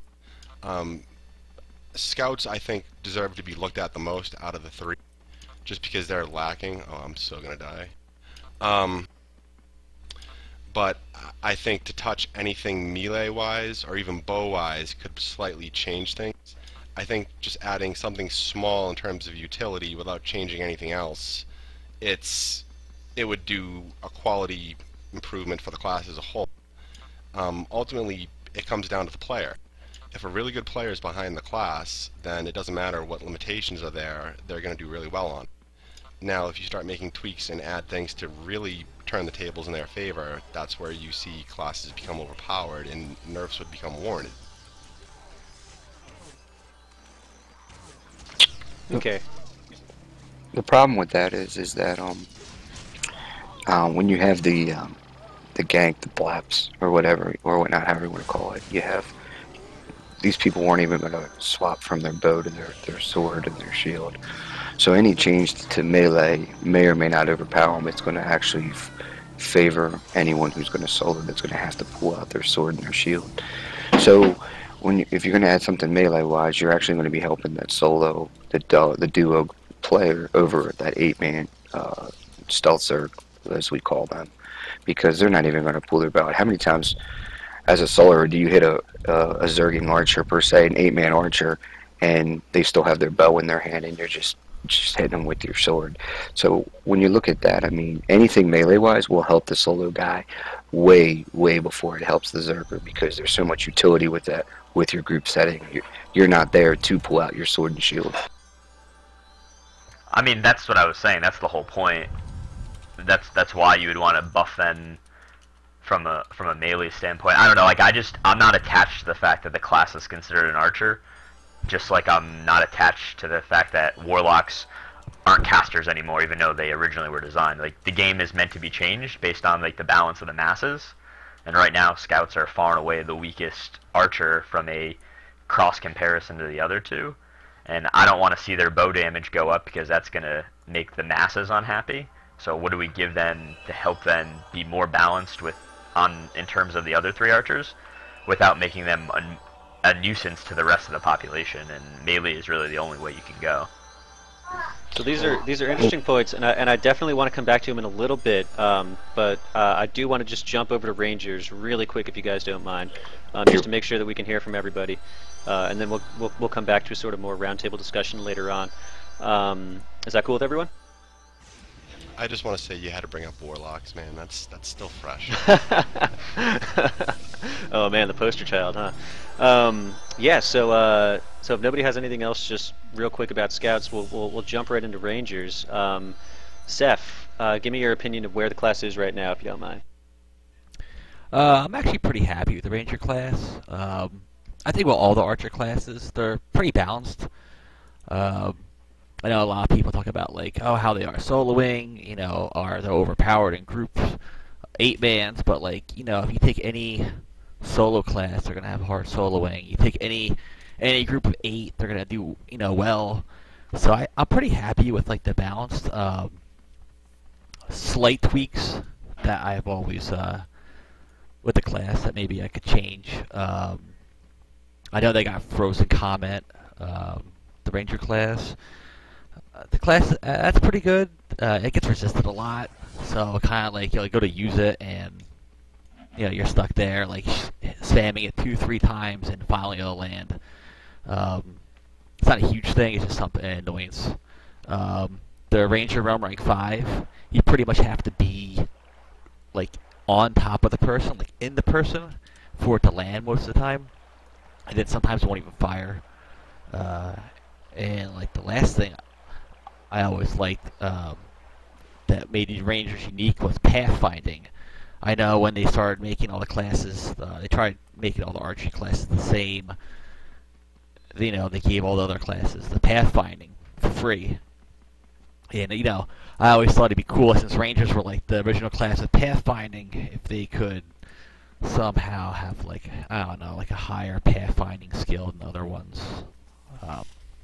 Scouts, I think, deserve to be looked at the most out of the three, just because they're lacking. Oh, I'm still gonna die. But I think to touch anything melee-wise or even bow-wise could slightly change things. I think just adding something small in terms of utility without changing anything else, it would do a quality improvement for the class as a whole. Ultimately, it comes down to the player. If a really good player is behind the class, then it doesn't matter what limitations are there, they're going to do really well on it. Now, if you start making tweaks and add things to really turn the tables in their favor, that's where you see classes become overpowered and nerfs would become warranted. Okay. The problem with that is that when you have the gank, the blaps, or whatever, or whatnot, however you want to call it, you have these people weren't even going to swap from their bow to their sword and their shield. So any change to melee may or may not overpower them. It's going to actually favor anyone who's going to solo that's going to have to pull out their sword and their shield. So if you're going to add something melee-wise, you're actually going to be helping that solo, the duo player over that 8-man stealth zerg, as we call them, because they're not even going to pull their bow. How many times as a soloer do you hit a zerging archer, per se, an 8-man archer, and they still have their bow in their hand and you're just hitting them with your sword? So when you look at that, I mean, anything melee-wise will help the solo guy way before it helps the zerger, because there's so much utility with that, with your group setting. You're not there to pull out your sword and shield. I mean, that's what I was saying. That's the whole point. That's why you would want to buff them from a melee standpoint. I don't know. Like, I'm not attached to the fact that the class is considered an archer. Just like I'm not attached to the fact that warlocks aren't casters anymore, even though they originally were designed. Like, the game is meant to be changed based on like the balance of the masses, and right now scouts are far and away the weakest archer from a cross comparison to the other two. And I don't want to see their bow damage go up because that's going to make the masses unhappy. So what do we give them to help them be more balanced in terms of the other three archers, without making them a nuisance to the rest of the population? And melee is really the only way you can go. So these are interesting points, and I definitely want to come back to them in a little bit. But I do want to just jump over to Rangers really quick, if you guys don't mind, just to make sure that we can hear from everybody, and then we'll come back to a sort of more roundtable discussion later on. Is that cool with everyone? I just want to say you had to bring up warlocks, man. That's still fresh. Oh man, the poster child, huh? Yeah. So if nobody has anything else, just real quick about scouts, we'll jump right into Rangers. Seth, give me your opinion of where the class is right now, if you don't mind. I'm actually pretty happy with the Ranger class. I think with all the Archer classes, they're pretty balanced. I know a lot of people talk about like, oh, how they are soloing, are they overpowered in groups, 8-mans, but like, if you take any solo class, they're gonna have hard soloing. You take any group of 8, they're gonna do well. So I'm pretty happy with like the balanced. Slight tweaks that I've always with the class that maybe I could change. I know they got Frozen Comet, the Ranger class. The class, that's pretty good. It gets resisted a lot, so kind of like you'll go to use it and you're stuck there like spamming it 2-3 times and finally it'll land. It's not a huge thing, it's just something, an annoyance. The Ranger Realm rank 5, you pretty much have to be like on top of the person, like in the person, for it to land most of the time. and then sometimes won't even fire. And like the last thing I always liked that made these rangers unique was pathfinding. I know when they started making all the classes, they tried making all the archery classes the same. You know, they gave all the other classes the pathfinding for free. And you know, I always thought it'd be cool since rangers were like the original class of pathfinding if they could somehow have like, I don't know, like a higher pathfinding skill than other ones.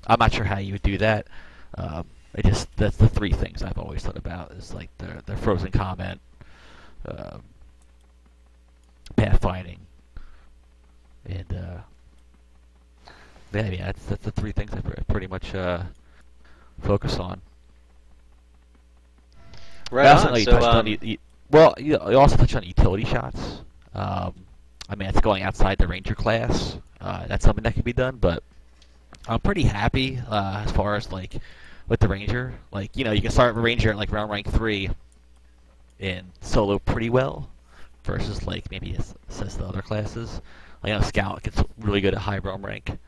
I'm not sure how you would do that. That's the three things I've always thought about is like their frozen comment, pathfinding, and yeah, that's the three things I pretty much focus on. Right I also on. know you So, touched on well, you also touched on utility shots. I mean, it's going outside the ranger class. That's something that can be done, but I'm pretty happy as far as like with the ranger. Like, you know, you can start a ranger at like around rank 3 and solo pretty well versus like maybe it says the other classes. Like, you know, scout gets really good at high realm rank.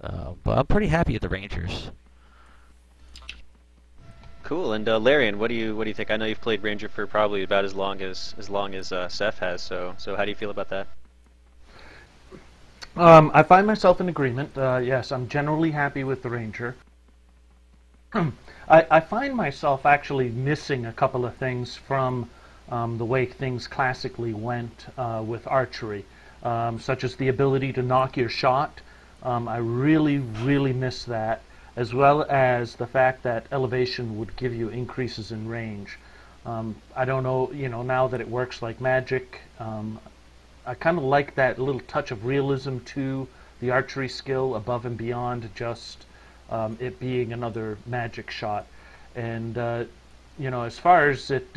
But I'm pretty happy with the rangers. cool. And Larian, what do you think? I know you've played ranger for probably about as long as Seth has. So how do you feel about that? I find myself in agreement. Yes, I'm generally happy with the ranger. I find myself actually missing a couple of things from the way things classically went with archery, such as the ability to knock your shot. I really, really miss that, as well as the fact that elevation would give you increases in range. I don't know, you know, now that it works like magic, I kind of like that little touch of realism to the archery skill above and beyond just it being another magic shot. And you know, as far as it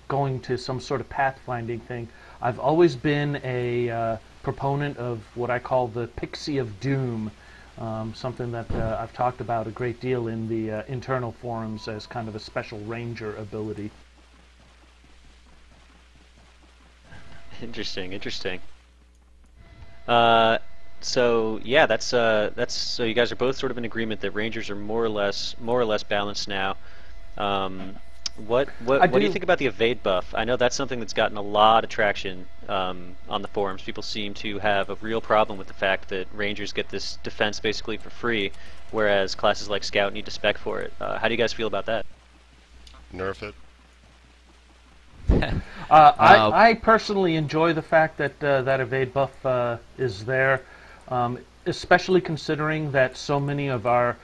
going to some sort of pathfinding thing, I've always been a proponent of what I call the Pixie of Doom, something that I've talked about a great deal in the internal forums as kind of a special ranger ability. Interesting. So yeah, that's so you guys are both sort of in agreement that rangers are more or less balanced now. What do you think about the evade buff? I know that's something that's gotten a lot of traction on the forums. People seem to have a real problem with the fact that rangers get this defense basically for free, whereas classes like scout need to spec for it. How do you guys feel about that? Nerf it. I personally enjoy the fact that that evade buff is there, especially considering that so many of our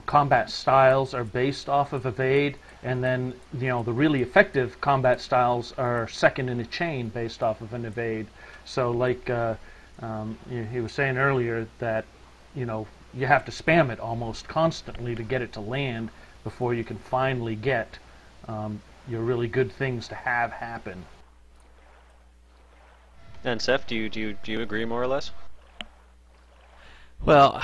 combat styles are based off of evade, and then, you know, the really effective combat styles are second in a chain based off of an evade. So like he was saying earlier that, you know, you have to spam it almost constantly to get it to land before you can finally get your really good things to have happen. And Seth, do you agree more or less? Well,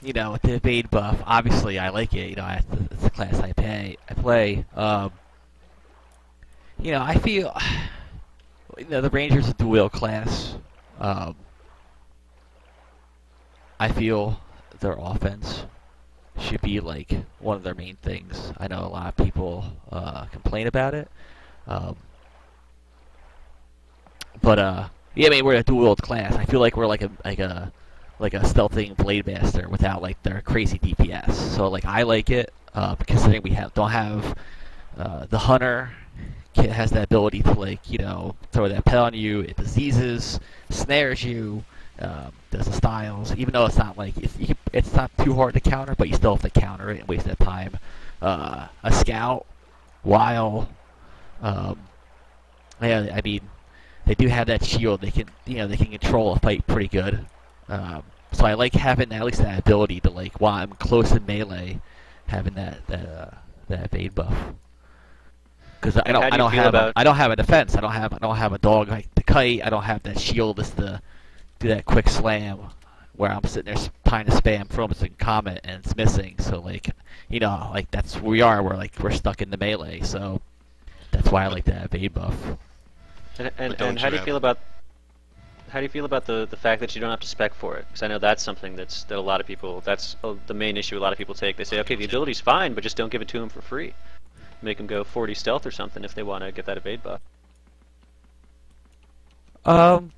you know, with the evade buff, obviously I like it. You know, it's the class I play. You know, I feel, you know, the Ranger's a dual class. I feel their offense should be like one of their main things. I know a lot of people complain about it, but yeah, I mean, we're a dual-wield class. I feel like we're like a stealthing blade master without like their crazy DPS. So like I like it, considering we don't have the hunter has that ability to, like, you know, throw that pet on you. It diseases, snares you. Does the styles, even though it's not like it's not too hard to counter, but you still have to counter it and waste that time. A scout, while yeah, I mean, they do have that shield. They can, you know, they can control a fight pretty good. So I like having at least that ability to, like, while I'm close in melee, having that evade buff. Because I don't have a defense. I don't have a dog like the kite. I don't have that shield just to do that quick slam where I'm sitting there trying to spam Frozen Comet and it's missing. So, like, you know, like that's where we are. We're stuck in the melee. So that's why I like that evade buff. And how do you feel about? how do you feel about the fact that you don't have to spec for it? Because I know that's something that a lot of people, that's the main issue a lot of people take. They say, okay, the ability's fine, but just don't give it to them for free. Make them go 40 stealth or something if they want to get that evade buff. I'm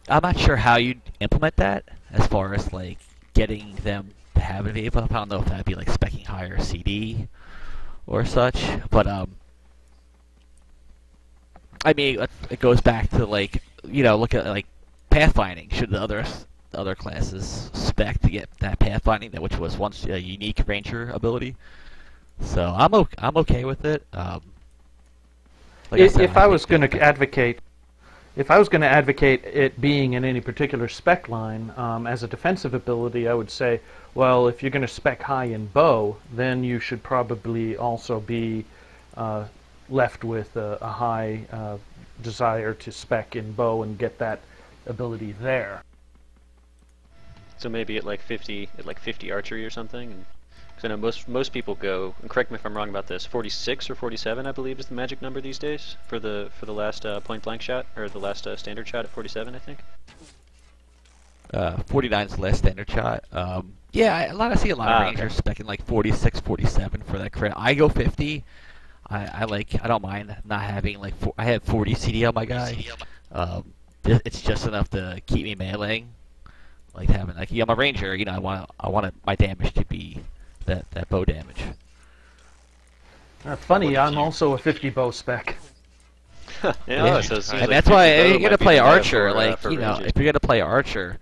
not sure how you'd implement that as far as like getting them to have an evade buff. I don't know if that'd be like speccing higher CD or such, but I mean, it goes back to like, look at like pathfinding. Should the other classes spec to get that pathfinding, which was once a unique ranger ability? So I'm okay with it. Like if I was going to advocate it being in any particular spec line as a defensive ability, I would say, well, if you're going to spec high in bow, then you should probably also be left with a high desire to spec in bow and get that ability there. So maybe at like 50 archery or something. Because I know most people go, and correct me if I'm wrong about this, 46 or 47 I believe is the magic number these days for the last point blank shot, or the last standard shot at 47 I think. 49 is the last standard shot. Yeah, I see a lot of rangers specking like 46, 47 for that crit. I go 50. I don't mind not having like I have 40 CD on my guy. It's just enough to keep me meleeing. Like having I'm a ranger, I want my damage to be that bow damage. Funny, I'm also a 50 bow spec. Yeah, so it seems and like that's why if you're gonna play archer, for if rangers. you're gonna play archer,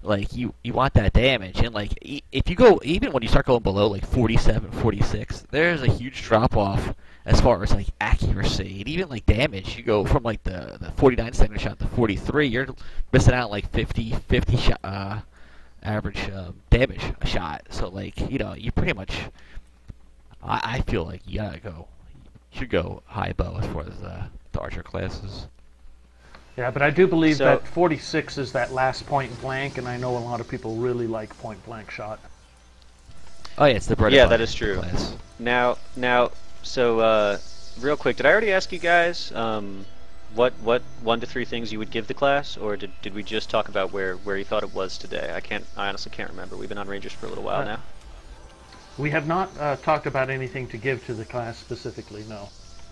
like you want that damage, and like if you go, even when you start going below like 47, 46, there's a huge drop off as far as like accuracy and even like damage. You go from like the 49 standard shot to 43, you're missing out like 50 shot average damage a shot. So like you pretty much, I feel like you should go high bow as far as the archer classes. Yeah, but I do believe that 46 is that last point blank, and I know a lot of people really like point blank shot. Oh yeah, it's the bread. Yeah, that is true. Class. Now, so real quick, did I already ask you guys what 1 to 3 things you would give the class, or did we just talk about where you thought it was today? I honestly can't remember. We've been on Rangers for a little while now. We have not talked about anything to give to the class specifically. No.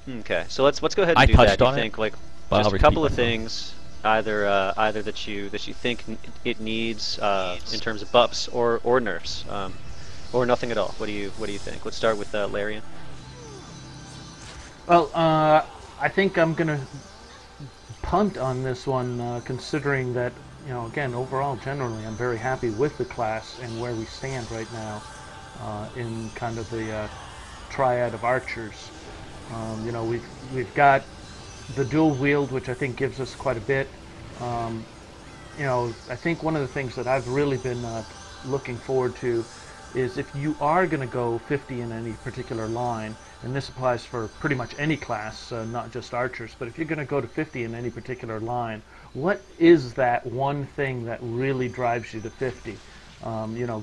Okay, so let's go ahead and do that. You think like Well, just a couple of things, either that you think it needs in terms of buffs or nerfs, or nothing at all. What do you think? Let's start with Larian. Well, I think I'm gonna punt on this one, considering that again, overall, generally, I'm very happy with the class and where we stand right now in kind of the triad of archers. We've got the dual wield, which I think gives us quite a bit. I think one of the things that I've really been looking forward to is if you are going to go 50 in any particular line, and this applies for pretty much any class, not just archers, but if you're going to go to 50 in any particular line, what is that one thing that really drives you to 50?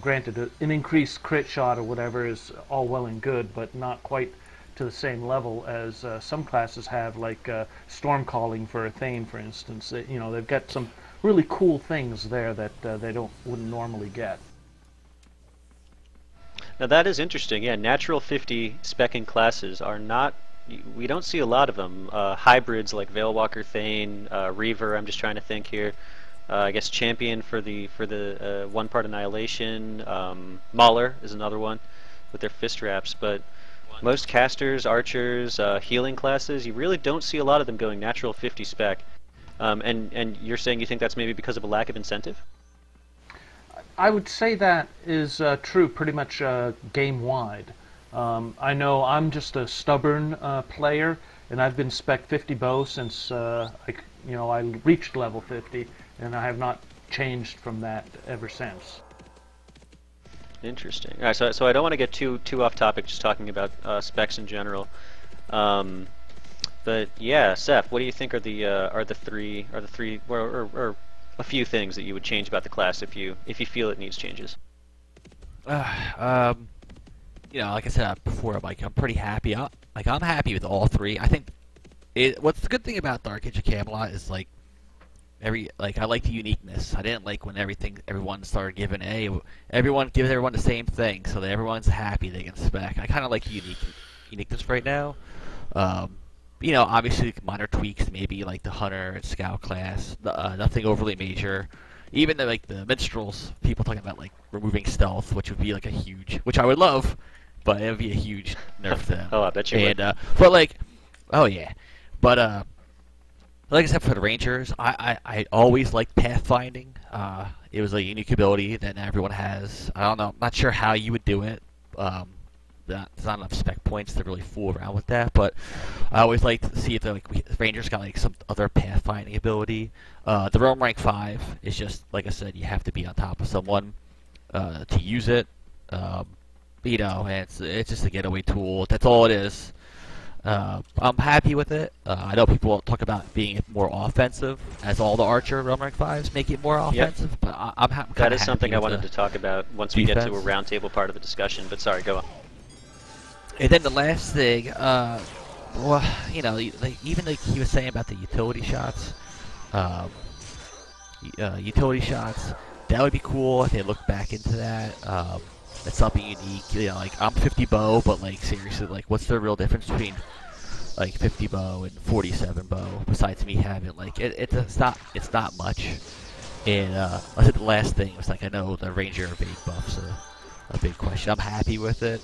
Granted, an increased crit shot or whatever is all well and good, but not quite to the same level as some classes have, like storm calling for a Thane, for instance. They've got some really cool things there that they wouldn't normally get. Now that is interesting. Yeah, natural 50 specking classes are not. We don't see a lot of them. Hybrids like Veilwalker, Thane, Reaver. I'm just trying to think here. I guess Champion for the one part Annihilation. Mauler is another one with their fist wraps, but most casters, archers, healing classes, you really don't see a lot of them going natural 50 spec. And you're saying you think that's maybe because of a lack of incentive? I would say that is true pretty much game-wide. I know I'm just a stubborn player, and I've been spec 50 bow since I reached level 50, and I have not changed from that ever since. Interesting. All right, so I don't want to get too off topic, just talking about specs in general. But yeah, Seth, what do you think are the three or a few things that you would change about the class if you feel it needs changes? Like I said before, Mike, I'm pretty happy. I'm happy with all three. I think what's the good thing about Dark Age of Camelot is like I like the uniqueness. I didn't like when everyone started giving everyone gives everyone the same thing, so that everyone's happy they can spec. I kind of like the uniqueness right now. Obviously minor tweaks, maybe like the hunter and scout class, nothing overly major. Even the minstrels, people talking about like removing stealth, which would be like which I would love, but it would be a huge nerf to them. Oh, I bet you would. Oh yeah, but like I said, for the Rangers, I always liked pathfinding. It was a unique ability that everyone has. I don't know, I'm not sure how you would do it. There's not enough spec points to really fool around with that, but I always like to see if the Rangers got like some other pathfinding ability. The Realm Rank 5 is just, like I said, you have to be on top of someone to use it. And it's just a getaway tool. That's all it is. I'm happy with it. I know people talk about being more offensive, as all the Archer Realm Rank 5s make it more offensive, but I'm that is something I wanted to talk about once we get to a roundtable part of the discussion, but sorry, go on. And then the last thing, even like he was saying about the utility shots, that would be cool if they look back into that. That's something unique. Like I'm 50 bow, but like seriously, like what's the real difference between like 50 bow and 47 bow? Besides me having it's not much. And I said the last thing was I know the Ranger evade buff's a big question. I'm happy with it.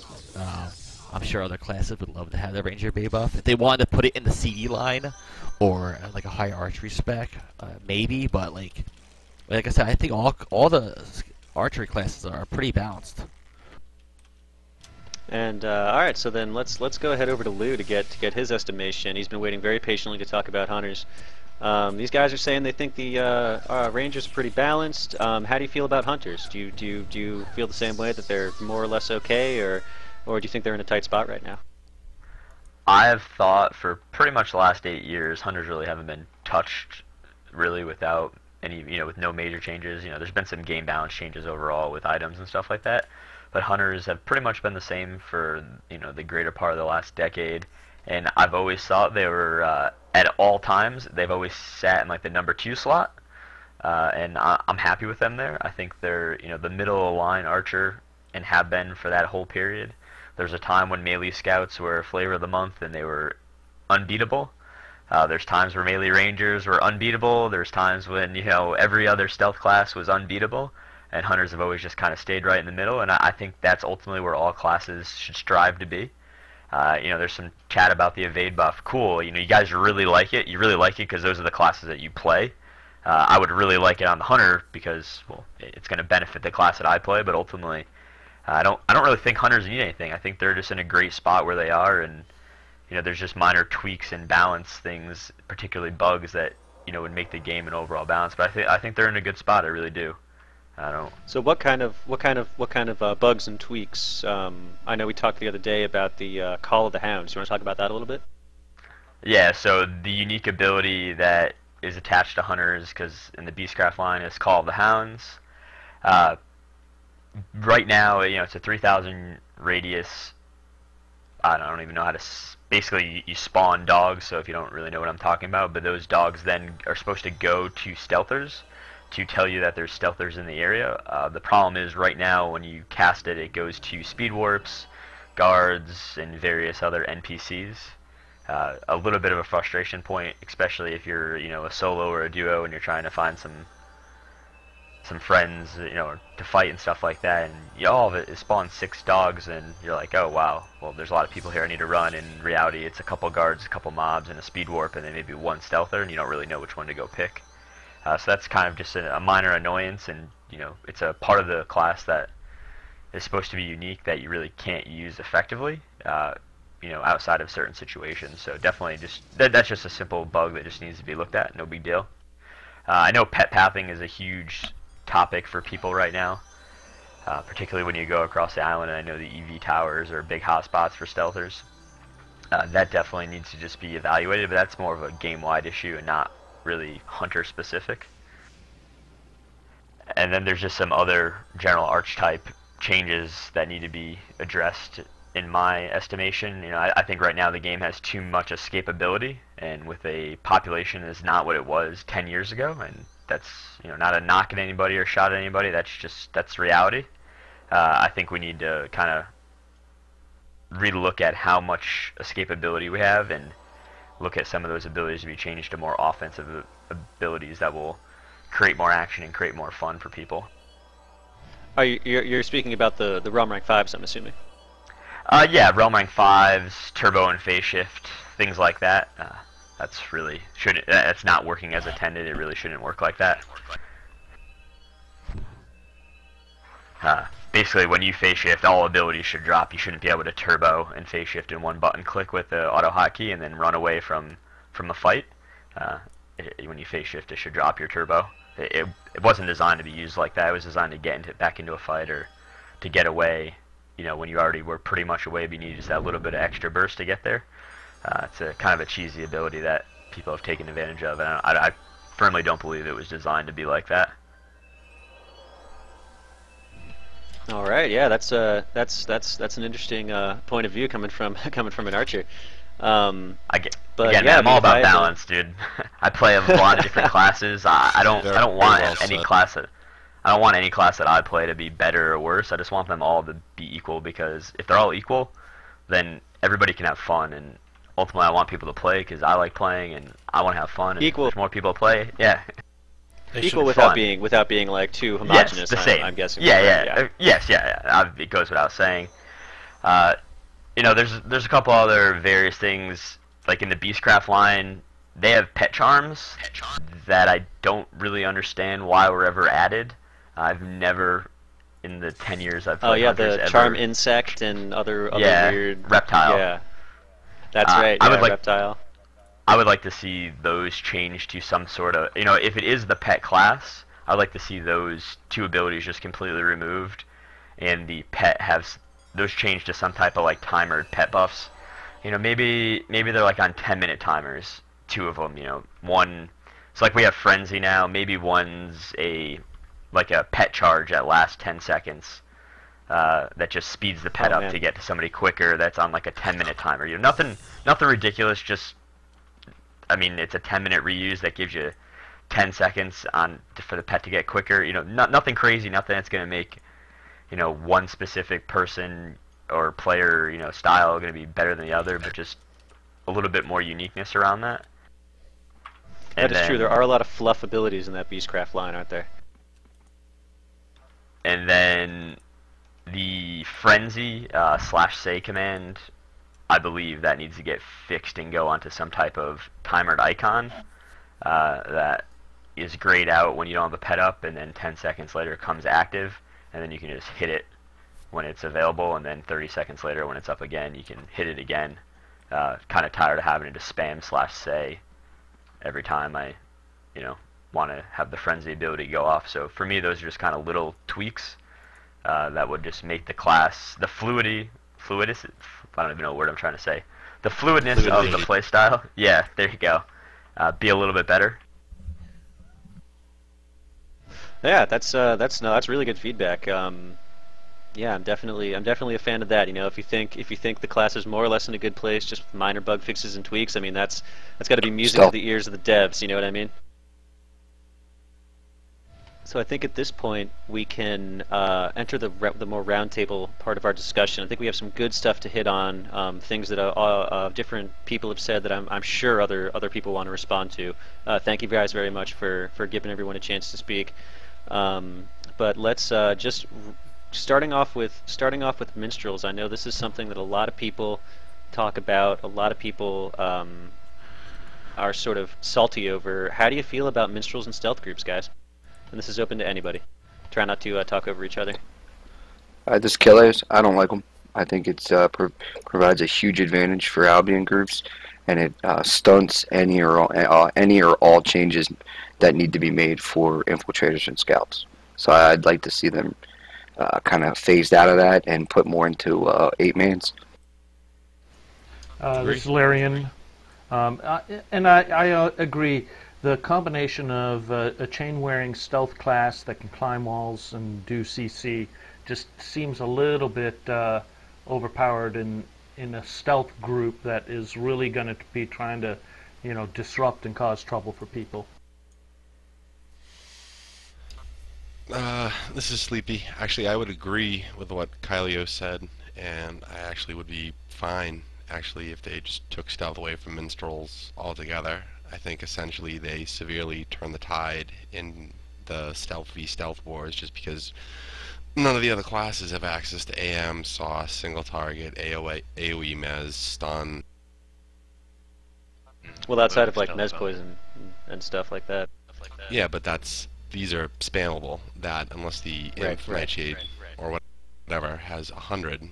I'm sure other classes would love to have the Ranger Bay buff. If they wanted to put it in the CD line or like a higher archery spec, maybe. But like I said, I think all the archery classes are pretty balanced. And all right, so then let's go ahead over to Lou to get his estimation. He's been waiting very patiently to talk about hunters. These guys are saying they think the Rangers are pretty balanced. How do you feel about hunters? Do you feel the same way, that they're more or less okay, or do you think they're in a tight spot right now? I have thought for pretty much the last 8 years, hunters really haven't been touched really without any, with no major changes. There's been some game balance changes overall with items and stuff like that, but hunters have pretty much been the same for, the greater part of the last decade. And I've always thought they were, at all times, they've always sat in like the number 2 slot, and I'm happy with them there. I think they're, the middle of the line archer, and have been for that whole period. There's a time when melee scouts were flavor of the month and they were unbeatable. There's times where melee rangers were unbeatable. There's times when every other stealth class was unbeatable, and hunters have always just kind of stayed right in the middle. And I think that's ultimately where all classes should strive to be. There's some chat about the evade buff. Cool. You guys really like it. You really like it because those are the classes that you play. I would really like it on the hunter because, well, it's going to benefit the class that I play. But ultimately, I don't really think hunters need anything. I think they're just in a great spot where they are, and there's just minor tweaks and balance things, particularly bugs that would make the game an overall balance. But I think they're in a good spot. I really do. I don't. So what kind of bugs and tweaks? I know we talked the other day about the Call of the Hounds. You want to talk about that a little bit? Yeah. So the unique ability that is attached to hunters, because in the Beastcraft line is Call of the Hounds. Right now, it's a 3,000 radius. I don't even know how to. Basically, you spawn dogs. So if you don't really know what I'm talking about, but those dogs then are supposed to go to stealthers to tell you that there's stealthers in the area. The problem is right now when you cast it, it goes to speed warps, guards, and various other NPCs. A little bit of a frustration point, especially if you're a solo or a duo and you're trying to find some friends, to fight and stuff like that, and all of it spawns 6 dogs, and you're like, oh wow, well there's a lot of people here I need to run. In reality, it's a couple guards, a couple mobs, and a speed warp, and then maybe one stealther, and you don't really know which one to go pick. So that's kind of just a minor annoyance, and it's a part of the class that is supposed to be unique that you really can't use effectively, outside of certain situations. So definitely that's just a simple bug that just needs to be looked at. No big deal. I know pet pathing is a huge topic for people right now, particularly when you go across the island, and I know the EV towers are big hotspots for stealthers. That definitely needs to just be evaluated, but that's more of a game-wide issue and not really hunter-specific. And then there's just some other general archetype changes that need to be addressed in my estimation. I think right now the game has too much escapability, and with a population that's not what it was 10 years ago, and that's not a knock at anybody or shot at anybody. That's reality. I think we need to kind of relook at how much escapability we have and look at some of those abilities to be changed to more offensive abilities that will create more action and create more fun for people. You're speaking about the Realm Rank 5s, I'm assuming. Yeah, Realm Rank 5s, Turbo and Phase Shift, things like that. That's not working as intended. It really shouldn't work like that. Basically, when you phase shift, all abilities should drop. You shouldn't be able to turbo and phase shift in one button click with the auto hotkey and then run away from the fight. When you phase shift, it should drop your turbo. It wasn't designed to be used like that. It was designed to get back into a fight or to get away. When you already were pretty much away, but you need just that little bit of extra burst to get there. It's a kind of a cheesy ability that people have taken advantage of, and I firmly don't believe it was designed to be like that. All right, yeah, that's an interesting point of view coming from an archer. I'm all about balance, dude. I play a lot of different classes. I don't want any class that I play to be better or worse. I just want them all to be equal, because if they're all equal, then everybody can have fun, and ultimately I want people to play because I like playing and I want to have fun. And equal. If more people play, yeah. Equal without being like too homogenous. Yes, the same. I'm guessing. Yeah. It goes without saying. There's a couple other various things, like in the Beastcraft line. They have pet charms that I don't really understand why were ever added. I've never, in the 10 years I've played. Oh yeah, Hunters, the charm insect and other weird reptile. Yeah, that's right. Yeah, reptile. I would like to see those change to some sort of, if it is the pet class, I'd like to see those two abilities just completely removed, and the pet has those changed to some type of like timered pet buffs. Maybe they're like on 10-minute timers. Two of them. One. It's like we have Frenzy now. Maybe one's like a pet charge that lasts 10 seconds. That just speeds the pet up to get to somebody quicker. That's on like a 10-minute timer. Nothing ridiculous. Just. It's a 10-minute reuse that gives you 10 seconds for the pet to get quicker. Nothing crazy, nothing that's going to make, one specific person or player, style going to be better than the other, but just a little bit more uniqueness around that. That is true. There are a lot of fluff abilities in that Beastcraft line, aren't there? And then the Frenzy /say command, I believe that needs to get fixed and go onto some type of timered icon that is grayed out when you don't have a pet up, and then 10 seconds later it comes active, and then you can just hit it when it's available, and then 30 seconds later when it's up again, you can hit it again. Kind of tired of having to spam /say every time I, want to have the Frenzy ability go off. So for me, those are just kind of little tweaks that would just make the class, the fluidity, I don't even know what word I'm trying to say. The fluidness of the playstyle, yeah, there you go, be a little bit better. Yeah, that's really good feedback. Yeah, I'm definitely a fan of that. If you think the class is more or less in a good place, just with minor bug fixes and tweaks, that's got to be music to the ears of the devs. You know what I mean? So I think at this point we can enter the more roundtable part of our discussion. I think we have some good stuff to hit on, things that different people have said that I'm sure other people want to respond to. Thank you guys very much for giving everyone a chance to speak. But let's just starting off with minstrels. I know this is something that a lot of people talk about. A lot of people are sort of salty over. How do you feel about minstrels and stealth groups, guys? And this is open to anybody. Try not to talk over each other. This is Kylios. I don't like them. I think it provides a huge advantage for Albion groups, and it stunts any or all changes that need to be made for infiltrators and scouts. So I'd like to see them kind of phased out of that and put more into 8-mans. This is Larian. And I agree. The combination of a chain-wearing stealth class that can climb walls and do CC just seems a little bit overpowered in a stealth group that is really going to be trying to, disrupt and cause trouble for people? This is Sleepy. Actually, I would agree with what Kylios said, and I actually would be fine, actually, if they just took stealth away from minstrels altogether. I think essentially they severely turn the tide in the stealth v stealth wars, just because none of the other classes have access to AM, sauce, single target, AoE mez, stun. Well, outside of like mez poison and stuff like that. Yeah, but these are spammable. That unless the Nightshade or whatever has 100.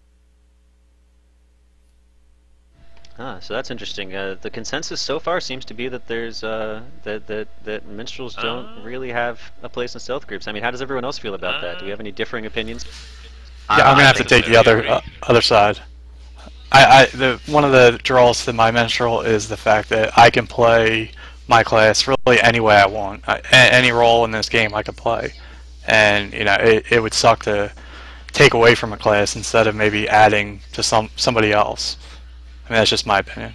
So that's interesting. The consensus so far seems to be that there's that minstrels don't really have a place in stealth groups. I mean, how does everyone else feel about that? Do we have any differing opinions? Yeah, I'm gonna have to take the other side. One of the draws to my minstrel is the fact that I can play my class really any way I want. Any role in this game I can play, and it would suck to take away from a class instead of maybe adding to somebody else. I mean, that's just my opinion.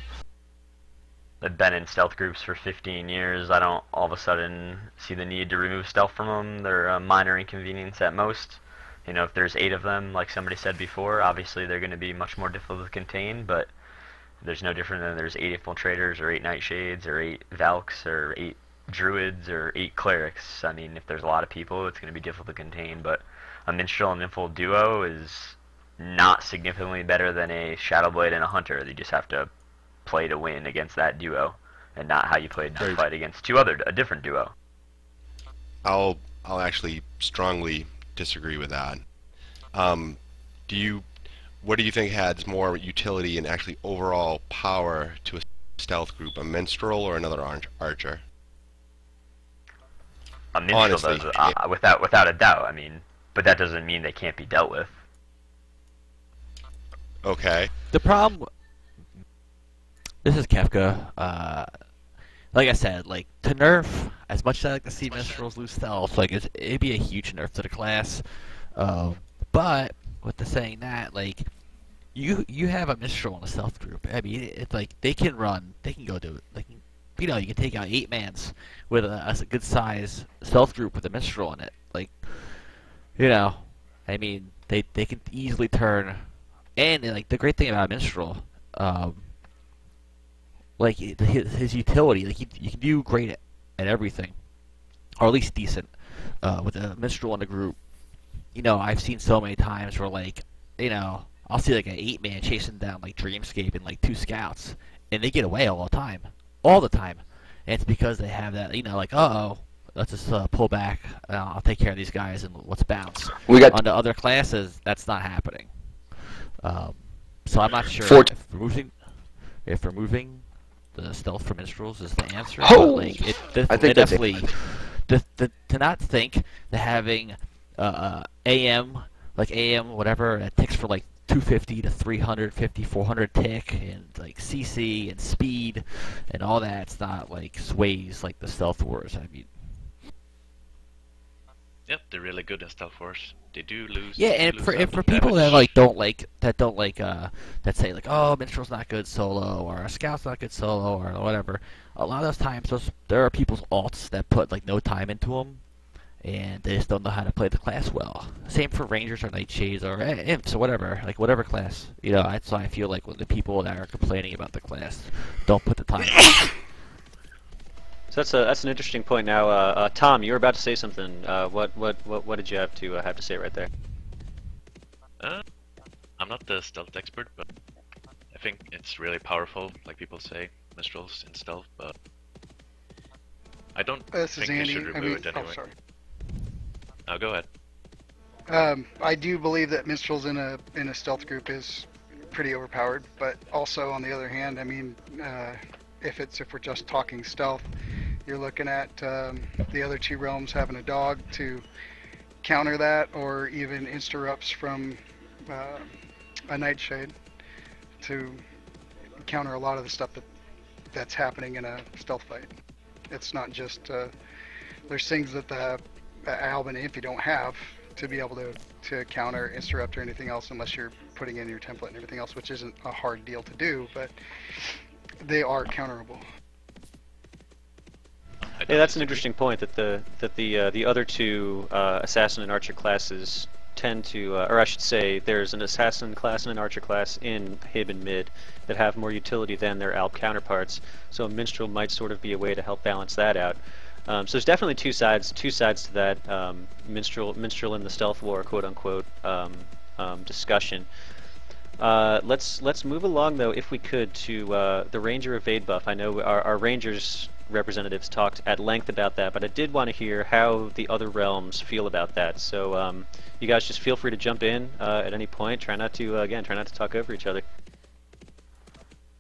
I've been in stealth groups for 15 years. I don't all of a sudden see the need to remove stealth from them. They're a minor inconvenience at most. If there's 8 of them, like somebody said before, obviously they're going to be much more difficult to contain, but there's no different than there's 8 infiltrators or 8 nightshades or 8 valks or 8 druids or 8 clerics. I mean, if there's a lot of people, it's going to be difficult to contain, but a minstrel and infil duo is not significantly better than a Shadowblade and a Hunter. You just have to play to win against that duo, and not how you played to fight against a different duo. I'll actually strongly disagree with that. What do you think adds more utility and actually overall power to a stealth group, a minstrel or another archer? A minstrel does, without a doubt. I mean, but that doesn't mean they can't be dealt with. Okay. The problem. This is Kefkka. Like I said, to nerf, as much as I like to see minstrels lose stealth, it'd be a huge nerf to the class. But with the saying that, you have a minstrel in a stealth group. I mean, it's they can go do it. You can take out 8 mans with a good size stealth group with a minstrel in it. I mean, they can easily turn. And the great thing about minstrel, his utility, you can do great at everything, or at least decent, with a minstrel in the group. I've seen so many times where I'll see an 8-man chasing down Dreamscape and 2 scouts, and they get away all the time, and it's because they have that uh-oh, let's just pull back, I'll take care of these guys and let's bounce. On the other classes, that's not happening. So I'm not sure if removing the stealth from minstrels is the answer. Oh! But I think definitely to not think that having AM whatever that ticks for 250 to 350, 400 tick, and CC and speed and all that, it's not sways like the stealth wars. I mean. Yep, they're really good in stealth wars. They do lose. Yeah, and for people that that say oh, minstrel's not good solo, or a scout's not good solo, or whatever. A lot of those times, there are people's alts that put no time into them, and they just don't know how to play the class well. Same for rangers or nightshades or imps or whatever, whatever class. That's why I feel when the people that are complaining about the class don't put the time. So that's an interesting point. Now, Tom, you were about to say something. What did you have to say right there? I'm not the stealth expert, but I think it's really powerful, like people say, minstrels in stealth. But I don't think they should remove it anyway. Oh, sorry. No, go ahead. I do believe that minstrels in a stealth group is pretty overpowered, but also on the other hand, I mean, if we're just talking stealth, you're looking at the other 2 realms having a dog to counter that, or even interrupts from a nightshade to counter a lot of the stuff that's happening in a stealth fight. It's not just there's things that the Alban Imp you don't have to be able to counter, interrupt, or anything else unless you're putting in your template and everything else, which isn't a hard deal to do, but they are counterable. Yeah, that's an interesting point. That the other two assassin and archer classes tend to, or I should say, there's an assassin class and an archer class in Hib and Mid that have more utility than their Alp counterparts. So a minstrel might sort of be a way to help balance that out. So there's definitely two sides to that minstrel in the stealth war, quote unquote, discussion. Let's move along though, if we could, to the ranger evade buff. I know our rangers representatives talked at length about that, but I did want to hear how the other realms feel about that. So you guys just feel free to jump in at any point. Try not to talk over each other.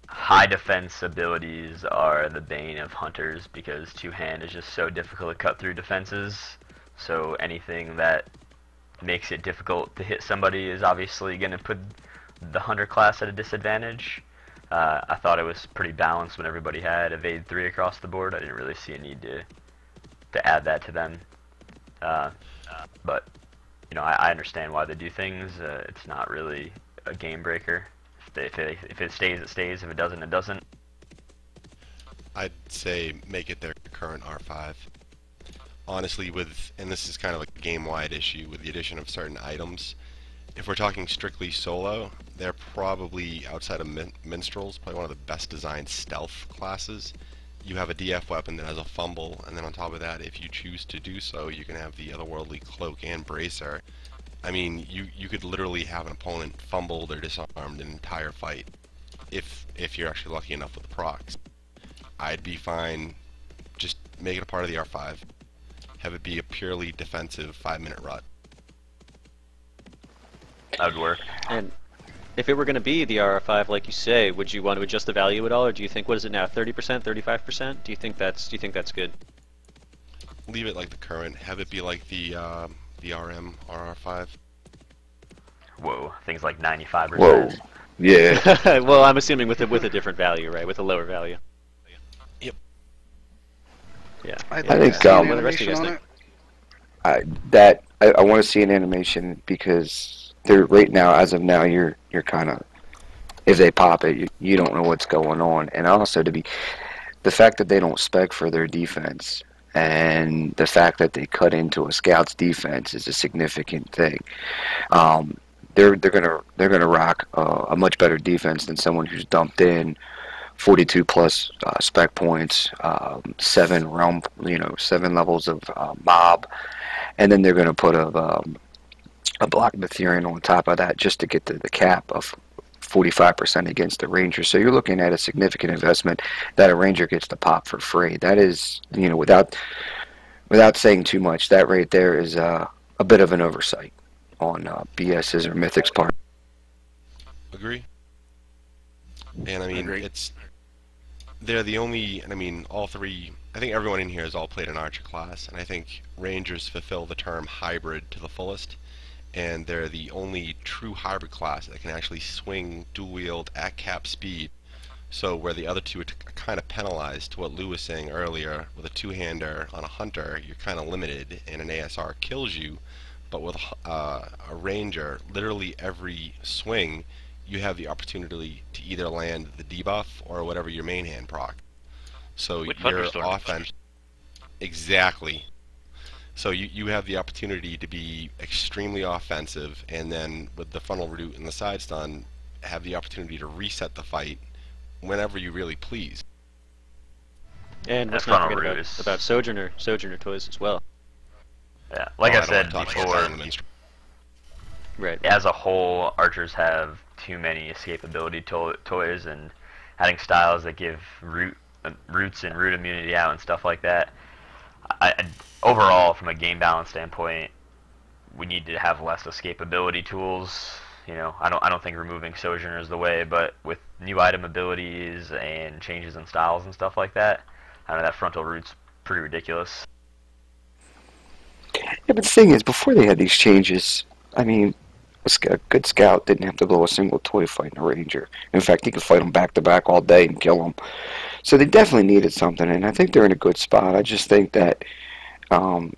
High defense abilities are the bane of hunters because two-hand is just so difficult to cut through defenses. So anything that makes it difficult to hit somebody is obviously going to put the hunter class at a disadvantage. I thought it was pretty balanced when everybody had evade 3 across the board. I didn't really see a need to add that to them. But you know, I understand why they do things. It's not really a game breaker. If it stays, it stays. If it doesn't, it doesn't. I'd say make it their current R5. Honestly, and this is kind of a game-wide issue with the addition of certain items. If we're talking strictly solo, they're probably, outside of Minstrels, probably one of the best designed stealth classes. You have a DF weapon that has a fumble, and then on top of that, if you choose to do so, you can have the otherworldly cloak and bracer. I mean, you could literally have an opponent fumbled or disarmed an entire fight, if you're actually lucky enough with the procs. I'd be fine, just make it a part of the R5. Have it be a purely defensive 5-minute rut. That would work. And if it were going to be the R5, like you say, would you want to adjust the value at all, or do you think, what is it now, 30%, 35%? Do you think that's good? Leave it like the current. Have it be like the RM RR5. Whoa, things like 95%. Whoa, yeah. Well, I'm assuming with a different value, right? With a lower value. Yep. Yeah. I think what the rest of you guys think? I want to see an animation because right now, as of now, you're kind of, if they pop it, you don't know what's going on, and also the fact that they don't spec for their defense. And the fact that they cut into a scout's defense is a significant thing. They're gonna rock a much better defense than someone who's dumped in 42 plus spec points, 7 levels of mob, and then they're gonna put a block of Ethereum on top of that just to get to the cap of 45% against the Ranger. So you're looking at a significant investment that a Ranger gets to pop for free. That is, without saying too much, that right there is a bit of an oversight on BS's or Mythic's part. Agree. And I mean, they're the only, and I mean, all three, I think everyone in here has all played an Archer class, and I think Rangers fulfill the term hybrid to the fullest. And they're the only true hybrid class that can actually swing dual wield at cap speed. So where the other two are kind of penalized, to what Lou was saying earlier, with a two-hander on a hunter, you're kind of limited, and an ASR kills you. But with a ranger, literally every swing, you have the opportunity to either land the debuff or whatever your main hand proc. So With your Thunderstorm. offense, exactly. So you have the opportunity to be extremely offensive, and then with the funnel root and the side stun, have the opportunity to reset the fight whenever you really please. And let's That not funnel forget root is- about Sojourner toys as well. Yeah, like Oh, I don't said wanna talk before, about that in the Minstrel. Right. as a whole, archers have too many escapability toys, and adding styles that give roots and root immunity out and stuff like that. Overall, from a game balance standpoint, we need to have less escapability tools. I don't think removing Sojourner is the way, but with new item abilities and changes in styles and stuff like that, I don't know, that frontal root's pretty ridiculous. Yeah, but the thing is, before they had these changes, I mean, a good scout didn't have to blow a single toy fighting a Ranger. In fact, he could fight them back to back all day and kill them. So they definitely needed something, and I think they're in a good spot. I just think that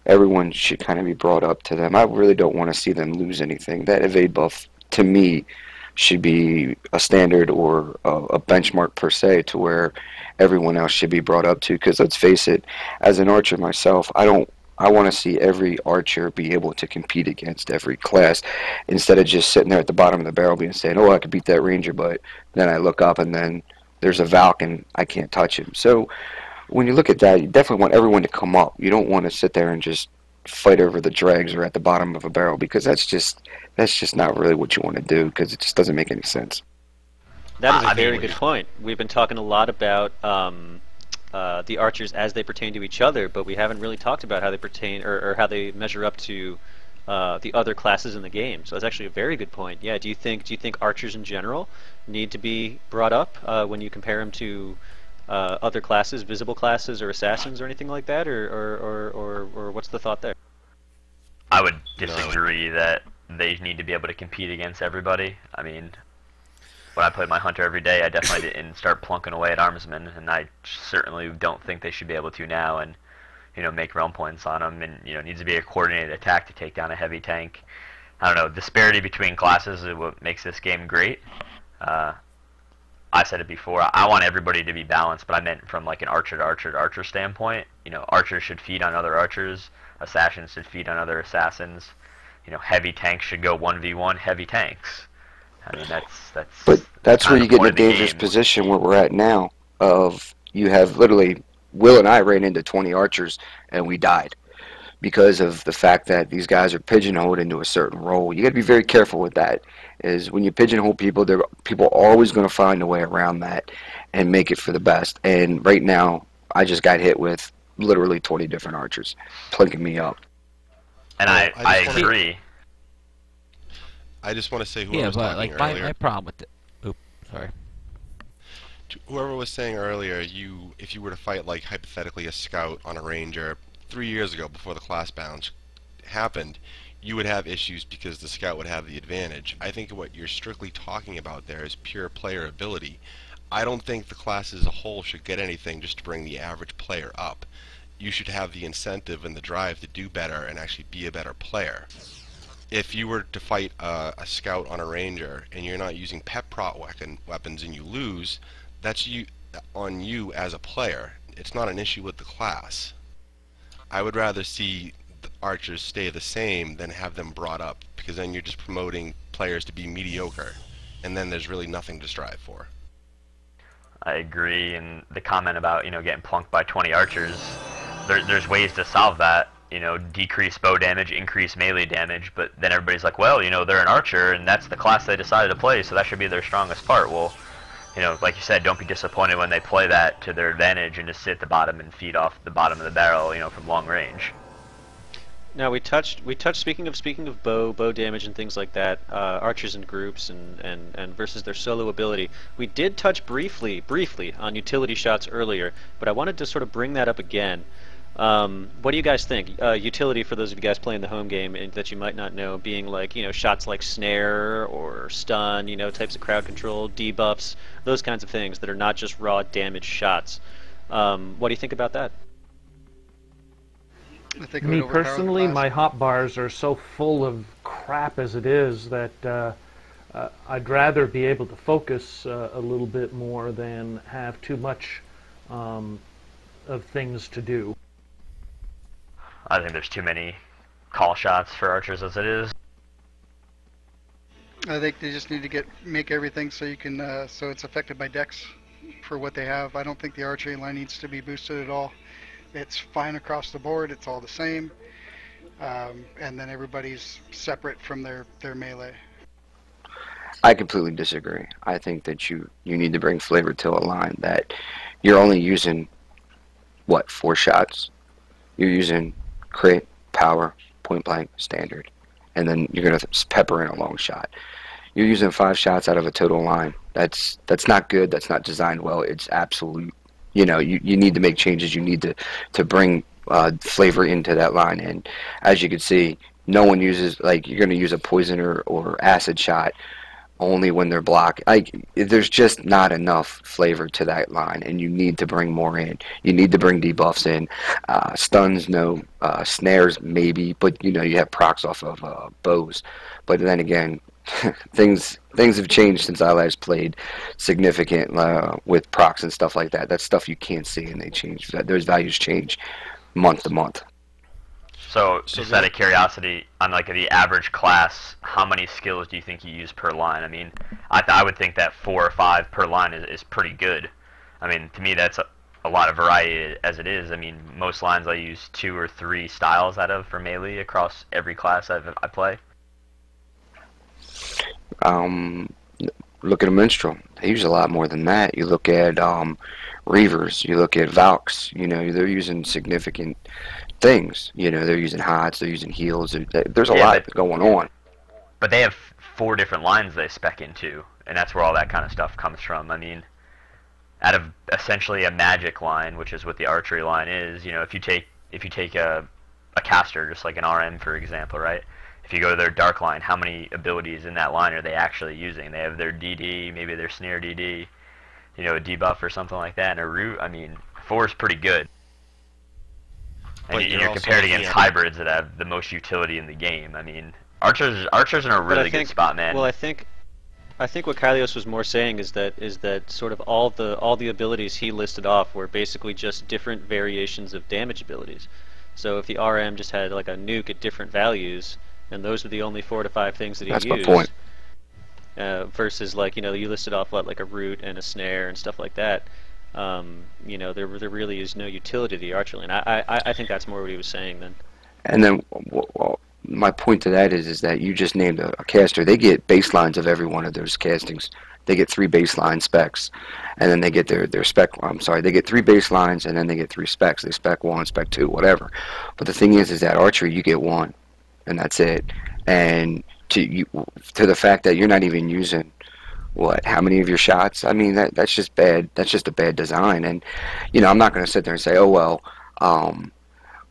everyone should kind of be brought up to them. I really don't want to see them lose anything. That evade buff, to me, should be a standard or a benchmark per se to where everyone else should be brought up to. Because let's face it, as an archer myself, I want to see every archer be able to compete against every class instead of just sitting there at the bottom of the barrel being saying, oh, I could beat that ranger, but then I look up and then there's a Valk and I can't touch him. So when you look at that, you definitely want everyone to come up. You don't want to sit there and just fight over the dregs or at the bottom of a barrel, because that's just not really what you want to do, because it just doesn't make any sense. That is a very good point. We've been talking a lot about the archers as they pertain to each other, but we haven't really talked about how they pertain or how they measure up to the other classes in the game. So that's actually a very good point. Yeah, do you think archers in general need to be brought up when you compare them to other classes, visible classes or assassins or anything like that, or what's the thought there? I would disagree that they need to be able to compete against everybody. I mean, when I played my hunter every day, I definitely didn't start plunking away at armsmen, and I certainly don't think they should be able to now, and make realm points on them, and it needs to be a coordinated attack to take down a heavy tank. I don't know, disparity between classes is what makes this game great. I said it before, I want everybody to be balanced, but I meant from like an archer to archer to archer standpoint. Archers should feed on other archers, assassins should feed on other assassins. Heavy tanks should go 1v1 heavy tanks. I mean, that's where you get in a dangerous position where we're at now. Of you have literally Will and I ran into 20 archers and we died because of the fact that these guys are pigeonholed into a certain role. You got to be very careful with that. Is when you pigeonhole people, people are always going to find a way around that and make it for the best. And right now, I just got hit with literally 20 different archers plinking me up. And I agree. I just want to say whoever was talking earlier. My problem with it. Oops, sorry. Whoever was saying earlier, if you were to fight like hypothetically a scout on a ranger 3 years ago before the class balance happened, you would have issues because the scout would have the advantage. I think what you're strictly talking about there is pure player ability. I don't think the class as a whole should get anything just to bring the average player up. You should have the incentive and the drive to do better and actually be a better player. If you were to fight a scout on a ranger and you're not using pep prot weapons and you lose, that's on you as a player. It's not an issue with the class. I would rather see the archers stay the same than have them brought up, because then you're just promoting players to be mediocre, and then there's really nothing to strive for. I agree, and the comment about getting plunked by 20 archers, there's ways to solve that. Decrease bow damage, increase melee damage, but then everybody's like, well, they're an archer, and that's the class they decided to play, so that should be their strongest part. Well, like you said, don't be disappointed when they play that to their advantage and just sit at the bottom and feed off the bottom of the barrel, from long range. Now we touched speaking of bow damage and things like that, archers in groups and versus their solo ability. We did touch briefly on utility shots earlier, but I wanted to sort of bring that up again. What do you guys think? Utility, for those of you guys playing the home game and that you might not know, being like shots like snare or stun, types of crowd control, debuffs, those kinds of things that are not just raw damage shots. What do you think about that? Me personally, my hotbars are so full of crap as it is that I'd rather be able to focus a little bit more than have too much of things to do. I think there's too many call shots for archers as it is. I think they just need to make everything so you can so it's affected by decks for what they have. I don't think the archery line needs to be boosted at all. It's fine across the board. It's all the same, and then everybody's separate from their melee. I completely disagree. I think that you need to bring flavor to a line that you're only using 4 shots. You're using crit, power, point blank, standard, and then you're gonna pepper in a long shot. You're using 5 shots out of a total line. That's not good. That's not designed well. It's absolute. You need to make changes. You need to bring flavor into that line. And as you can see, no one uses, you're going to use a poison or acid shot only when they're blocked. There's just not enough flavor to that line, and you need to bring more in. You need to bring debuffs in. Stuns, no. Snares, maybe. But, you have procs off of bows. But then again, things have changed since I last played significant with procs and stuff like that. That's stuff you can't see, and they change. Those values change month to month. So just out of curiosity, on like the average class, how many skills do you think you use per line? I mean, I would think that 4 or 5 per line is pretty good. I mean, to me, that's a lot of variety as it is. I mean, most lines I use 2 or 3 styles out of for melee across every class I play. Look at a Minstrel. They use a lot more than that. You look at Reavers. You look at Valks. You know, they're using significant things. You know, they're using HOTS. They're using heals. There's a lot going on. But they have 4 different lines they spec into, and that's where all that kind of stuff comes from. I mean, out of essentially a magic line, which is what the archery line is, you know, if you take a caster, just like an RM for example, right? If you go to their dark line, how many abilities in that line are they actually using? They have their DD, maybe their snare DD, you know, a debuff or something like that, and a root. I mean, 4 is pretty good. And you're compared against hybrids that have the most utility in the game. I mean, archers in a really good spot, man. Well, I think what Kylios was more saying is that sort of all the abilities he listed off were basically just different variations of damage abilities. So if the RM just had like a nuke at different values, and those were the only 4 to 5 things that he used. That's my point. Versus like, you know, you listed off like a root and a snare and stuff like that. You know, there really is no utility to the archery line. I think that's more what he was saying then. And then, well, my point to that is that you just named a caster. They get baselines of every one of those castings. They get 3 baseline specs, and then they get their spec. I'm sorry, they get 3 baselines, and then they get 3 specs. They spec 1, spec 2, whatever. But the thing is that archery, you get 1, and that's it. And to the fact that you're not even using how many of your shots? I mean, that's just bad. That's just a bad design. And you know, I'm not going to sit there and say, oh well,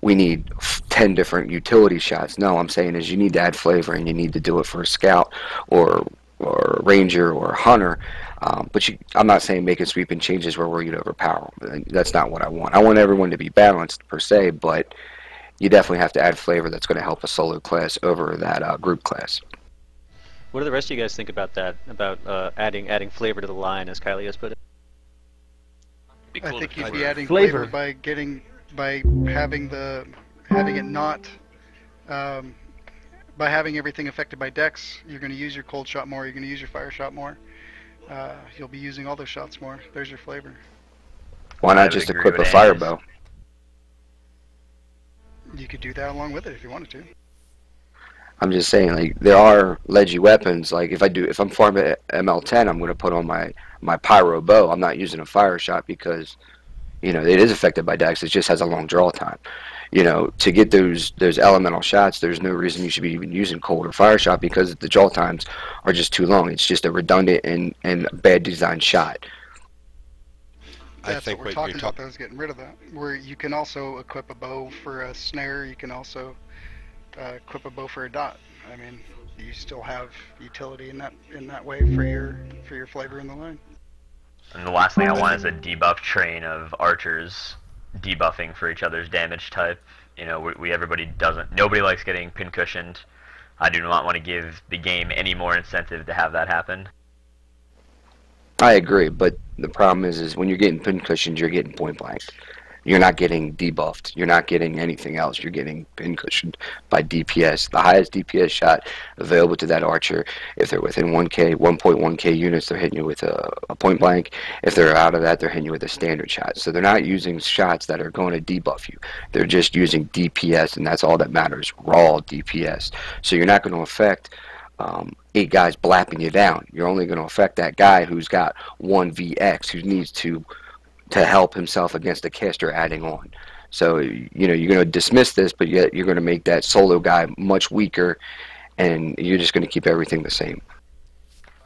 we need 10 different utility shots. No, I'm saying is you need to add flavor, and you need to do it for a scout or a ranger or a hunter. But I'm not saying making sweeping changes where we're going to overpower them. That's not what I want. I want everyone to be balanced per se, but you definitely have to add flavor that's going to help a solo class over that group class. What do the rest of you guys think about that? About adding flavor to the line, as Kylios put it? I think you'd be adding flavor by having it not by having everything affected by dex. You're going to use your cold shot more. You're going to use your fire shot more. You'll be using all those shots more. There's your flavor. Why not just equip a fire bow? You could do that along with it if you wanted to. I'm just saying, like, there are ledgy weapons. Like, if I'm farming ML10, I'm going to put on my pyro bow. I'm not using a fire shot because, you know, it is affected by dex. It just has a long draw time. You know, to get those elemental shots, there's no reason you should be even using cold or fire shot because the draw times are just too long. It's just a redundant and bad designed shot. That's what we're talking about, though, is getting rid of that. Where you can also equip a bow for a snare. You can also equip a bow for a dot. I mean, you still have utility in that way for your flavor in the line. And the last thing I want is a debuff train of archers debuffing for each other's damage type. You know, nobody likes getting pincushioned. I do not want to give the game any more incentive to have that happen. I agree, but the problem is when you're getting pincushioned, you're getting point blank. You're not getting debuffed. You're not getting anything else. You're getting pincushioned by DPS. The highest DPS shot available to that archer, if they're within 1.1k units, they're hitting you with a point blank. If they're out of that, they're hitting you with a standard shot. So they're not using shots that are going to debuff you. They're just using DPS, and that's all that matters, raw DPS. So you're not going to affect 8 guys blapping you down. You're only going to affect that guy who's got 1 VX, who needs to help himself against a caster adding on. So, you know, you're going to dismiss this, but yet you're going to make that solo guy much weaker, and you're just going to keep everything the same.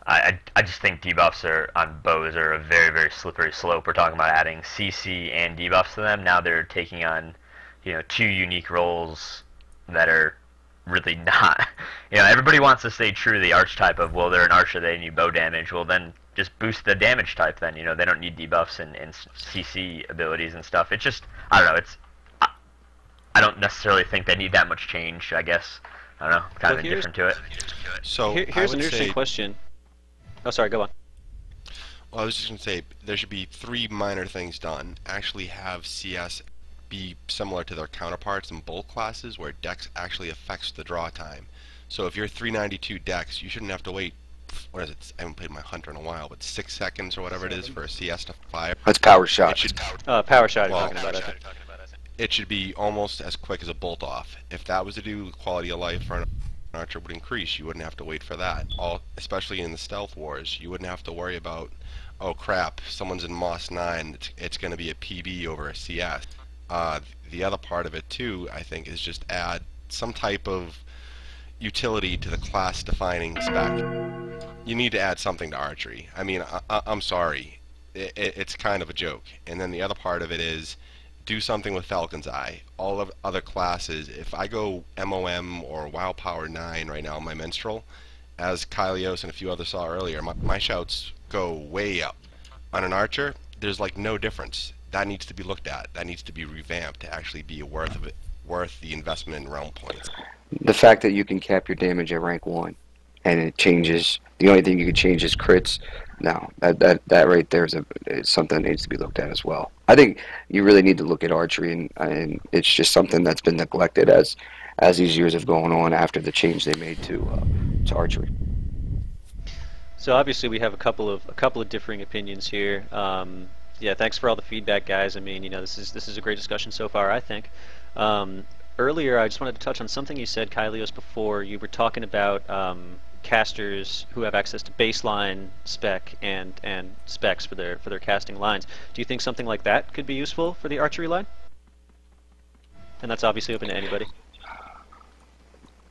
I just think debuffs on bows are a very, very slippery slope. We're talking about adding CC and debuffs to them. Now they're taking on, you know, 2 unique roles that are really not. You know, everybody wants to stay true to the archetype of, well, they're an archer, they need bow damage. Well, then just boost the damage type then. You know, they don't need debuffs and CC abilities and stuff. It's just, I don't know, I don't necessarily think they need that much change, I guess, I don't know, kind of here's- indifferent to it. So Here's I an would interesting say, question. Oh, sorry, go on. well, I was just going to say there should be 3 minor things done. Actually have CS be similar to their counterparts in bulk classes where Dex actually affects the draw time. So if you're 392 Dex, you shouldn't have to wait, what is it, I haven't played my Hunter in a while, but 6 seconds or whatever it is for a CS to fire. That's power It shot. should, Power shot you're well, talking about, I think. it should be almost as quick as a bolt off. If that was to do, quality of life for an archer would increase. You wouldn't have to wait for that. Especially in the stealth wars, you wouldn't have to worry about, oh crap, someone's in Moss 9, it's going to be a PB over a CS. The other part of it too, I think, is just add some type of utility to the class defining spec. You need to add something to archery. I mean, I'm sorry, it's kind of a joke. And then the other part of it is do something with Falcon's Eye. All of other classes, if I go MOM or WoW Power 9 right now in my Minstrel, as Kylios and a few others saw earlier, my shouts go way up. On an archer, there's like no difference. That needs to be looked at. That needs to be revamped to actually be worth the investment in realm points. The fact that you can cap your damage at rank 1 and it changes, the only thing you can change is crits. No, that right there is something that needs to be looked at as well. I think you really need to look at archery, and it's just something that's been neglected as these years have gone on after the change they made to archery. So obviously we have a couple of differing opinions here. Yeah, thanks for all the feedback, guys. I mean, this is a great discussion so far, I think. Earlier, I just wanted to touch on something you said, Kylios, before. You were talking about casters who have access to baseline spec and specs for their casting lines. Do you think something like that could be useful for the archery line? And that's obviously open to anybody.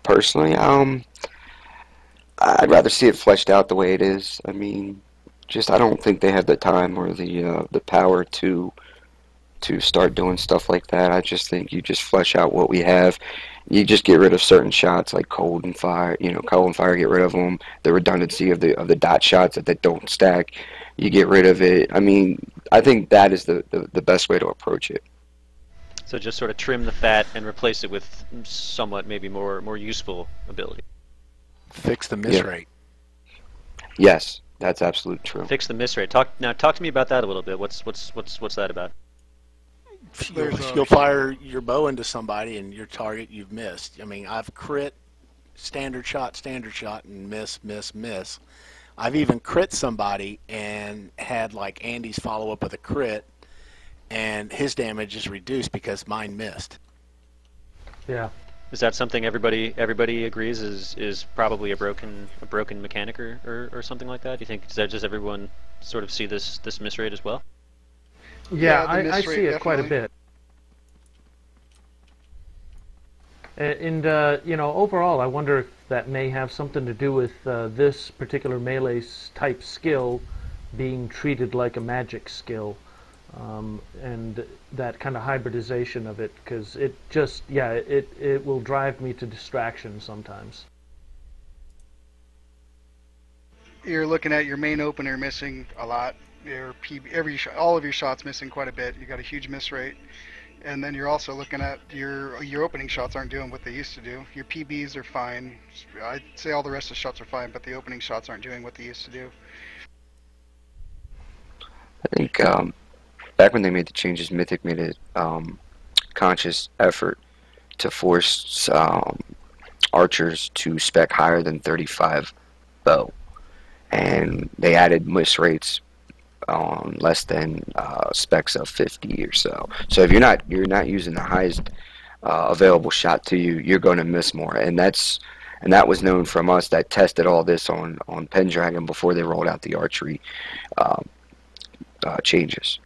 Personally, I'd rather see it fleshed out the way it is. I mean, I don't think they have the time or the power to start doing stuff like that. I just think you just flesh out what we have. You just get rid of certain shots like cold and fire. Cold and fire, get rid of them. The redundancy of the dot shots that don't stack, you get rid of it. I mean, I think that is the best way to approach it. So just sort of trim the fat and replace it with somewhat maybe more useful ability. Fix the miss rate. Yes, that's absolutely true. Fix the miss rate. Talk to me about that a little bit. What's that about? You'll fire your bow into somebody and your target you've missed. I mean, I've crit standard shot, and miss. I've even crit somebody and had like Andy's follow up with a crit, and his damage is reduced because mine missed. Yeah. Is that something everybody agrees is probably a broken mechanic or something like that? Do you think does everyone sort of see this miss rate as well? Yeah, the I miss rate see it quite a definitely. bit. And overall, I wonder if that may have something to do with this particular melee type skill being treated like a magic skill. And that kind of hybridization of it, because it will drive me to distraction sometimes. You're looking at your main opener missing a lot. All of your shots missing quite a bit. You got a huge miss rate, and then you're also looking at your opening shots aren't doing what they used to do. Your PBs are fine. I'd say all the rest of the shots are fine, but the opening shots aren't doing what they used to do. I think back when they made the changes, Mythic made a conscious effort to force archers to spec higher than 35 bow, and they added miss rates on less than specs of 50 or so. So if you're not using the highest available shot to you, you're going to miss more, and that was known from us that tested all this on Pendragon before they rolled out the archery changes.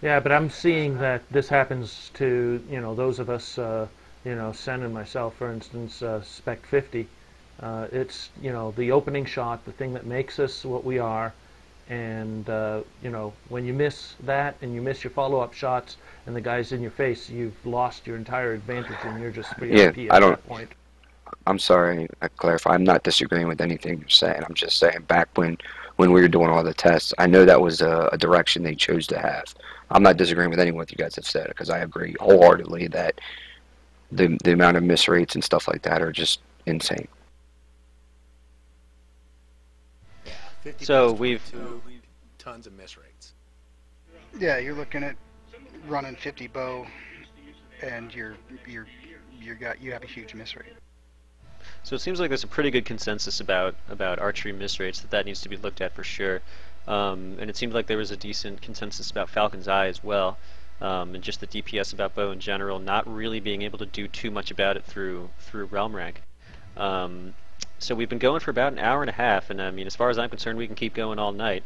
Yeah, but I'm seeing that this happens to those of us, Sen and myself, for instance, spec 50. It's the opening shot, the thing that makes us what we are, and when you miss that and you miss your follow-up shots and the guy's in your face, you've lost your entire advantage and you're just VIP at that point. I'm sorry, I clarify. I'm not disagreeing with anything you're saying. I'm just saying back when we were doing all the tests, I know that was a direction they chose to have. I'm not disagreeing with anything what you guys have said, because I agree wholeheartedly that the amount of miss rates and stuff like that are just insane. Yeah, 50 So plus we've 22, tons of miss rates. Yeah, you're looking at running 50 bow, and you have a huge miss rate. So it seems like there's a pretty good consensus about archery miss rates, that needs to be looked at for sure. And it seemed like there was a decent consensus about Falcon's Eye as well, and just the DPS about bow in general, not really being able to do too much about it through realm rank. So we've been going for about an hour and a half, and I mean, as far as I'm concerned, we can keep going all night.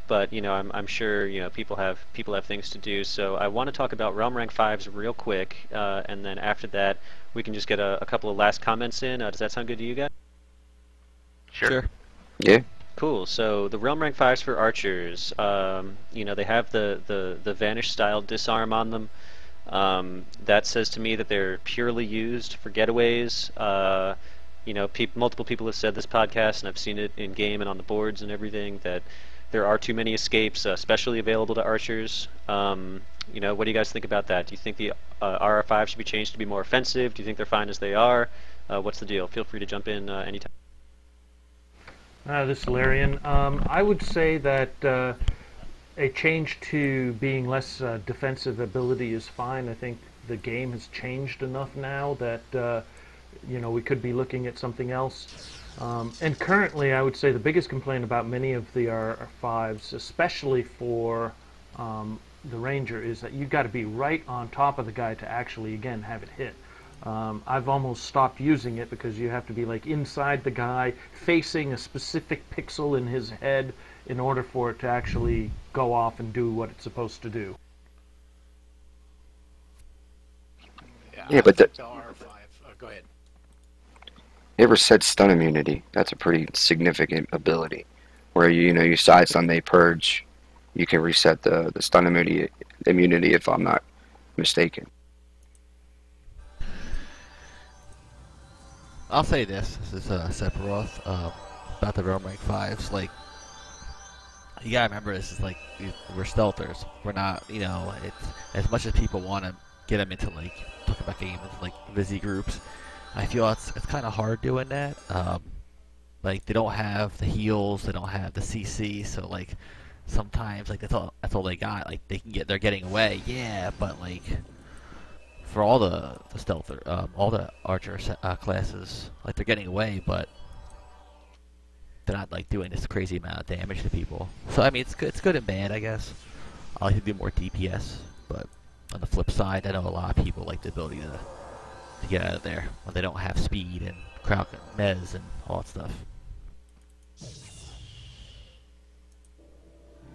But you know, I'm sure people have things to do. So I want to talk about realm rank 5s real quick, and then after that, we can just get a couple of last comments in. Does that sound good to you guys? Sure. Yeah. Cool. So the realm rank 5s for archers, they have the vanish style disarm on them. That says to me that they're purely used for getaways. Multiple people have said this podcast, and I've seen it in game and on the boards and everything, that there are too many escapes, especially available to archers. What do you guys think about that? Do you think the RR5 should be changed to be more offensive? Do you think they're fine as they are? What's the deal? Feel free to jump in anytime. This is Larian. I would say that a change to being less defensive ability is fine. I think the game has changed enough now that we could be looking at something else. And currently, I would say the biggest complaint about many of the R5s, especially for the Ranger, is that you've got to be right on top of the guy to actually, again, have it hit. I've almost stopped using it because you have to be like inside the guy, facing a specific pixel in his head in order for it to actually go off and do what it's supposed to do. Yeah, but the R5. Go ahead. You ever said stun immunity? That's a pretty significant ability. Where you side stun, they purge, you can reset the stun immunity if I'm not mistaken. I'll say this is Sephiroth, about the realm rank 5s. Like, you gotta remember, this is like, we're stealthers. We're not, it's as much as people want to get them into, like, talk about games like busy groups. I feel it's kind of hard doing that. Like, they don't have the heals, they don't have the CC, so like sometimes like that's all they got. Like, they're getting away, yeah, but like for all the stealther, all the archer classes, like they're getting away, but they're not like doing this crazy amount of damage to people. So I mean, it's good and bad, I guess. I like to do more DPS, but on the flip side, I know a lot of people like the ability to get out of there when they don't have speed and crowd mez and all that stuff.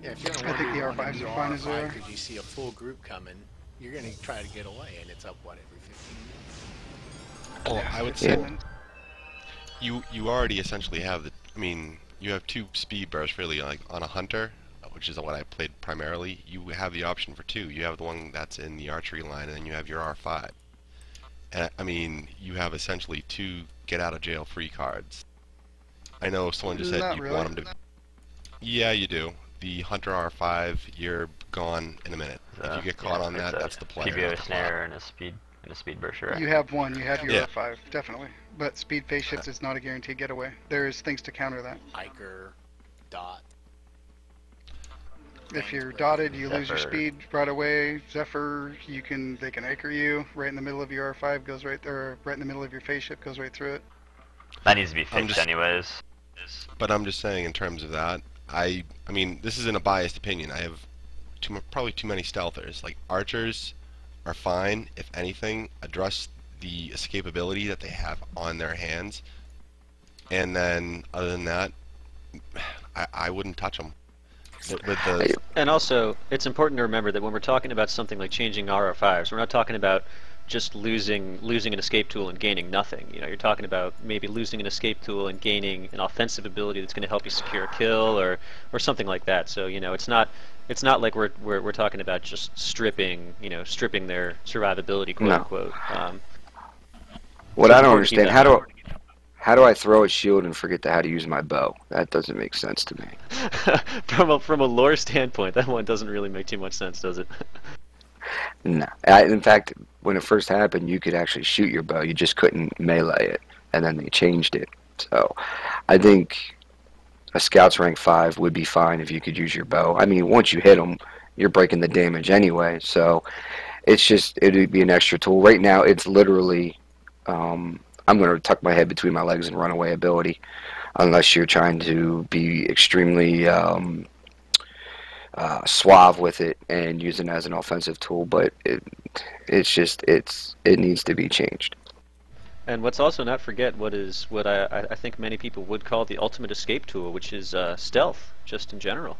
Yeah, if you don't I think the want to R5s are fine as they are. because you see a full group coming, you're going to try to get away, and it's up, every 15 minutes? Well, I would say you already essentially have you have 2 speed bursts really, like on a hunter, which is what I played primarily. You have the option for 2. You have the one that's in the archery line, and then you have your R5. And I mean, you have essentially 2 get out of jail free cards. I know someone just said you want them to. Yeah, you do. The Hunter R5, you're gone in a minute. If you get caught on that, that's the player. PBO snare and a speed burst, right? You have one. You have your R5, definitely. But speed phase shifts is not a guaranteed getaway. There is things to counter that. Iker, dot. If you're dotted, you lose your speed right away. Zephyr, they can anchor you right in the middle of your R5, goes right there, right in the middle of your phase shift, goes right through it. That needs to be fixed anyways. But I'm just saying, in terms of that, I mean, this isn't a biased opinion. I have probably too many stealthers. Like, archers are fine. If anything, address the escapability that they have on their hands. And then, other than that, I wouldn't touch them. And also, it's important to remember that when we're talking about something like changing RR5s, we're not talking about just losing an escape tool and gaining nothing. You're talking about maybe losing an escape tool and gaining an offensive ability that's going to help you secure a kill or something like that. So it's not like we're talking about just stripping their survivability, quote unquote. What I don't understand, how do I throw a shield and forget how to use my bow? That doesn't make sense to me. From a lore standpoint, that one doesn't really make too much sense, does it? No. In fact, when it first happened, you could actually shoot your bow. You just couldn't melee it, and then they changed it. So I think a Scout's rank 5 would be fine if you could use your bow. I mean, once you hit them, you're breaking the damage anyway. So it's just, it would be an extra tool. Right now, it's literally, I'm going to tuck my head between my legs and run away ability, unless you're trying to be extremely suave with it and use it as an offensive tool. But it needs to be changed. And let's also not forget what I think many people would call the ultimate escape tool, which is stealth, just in general.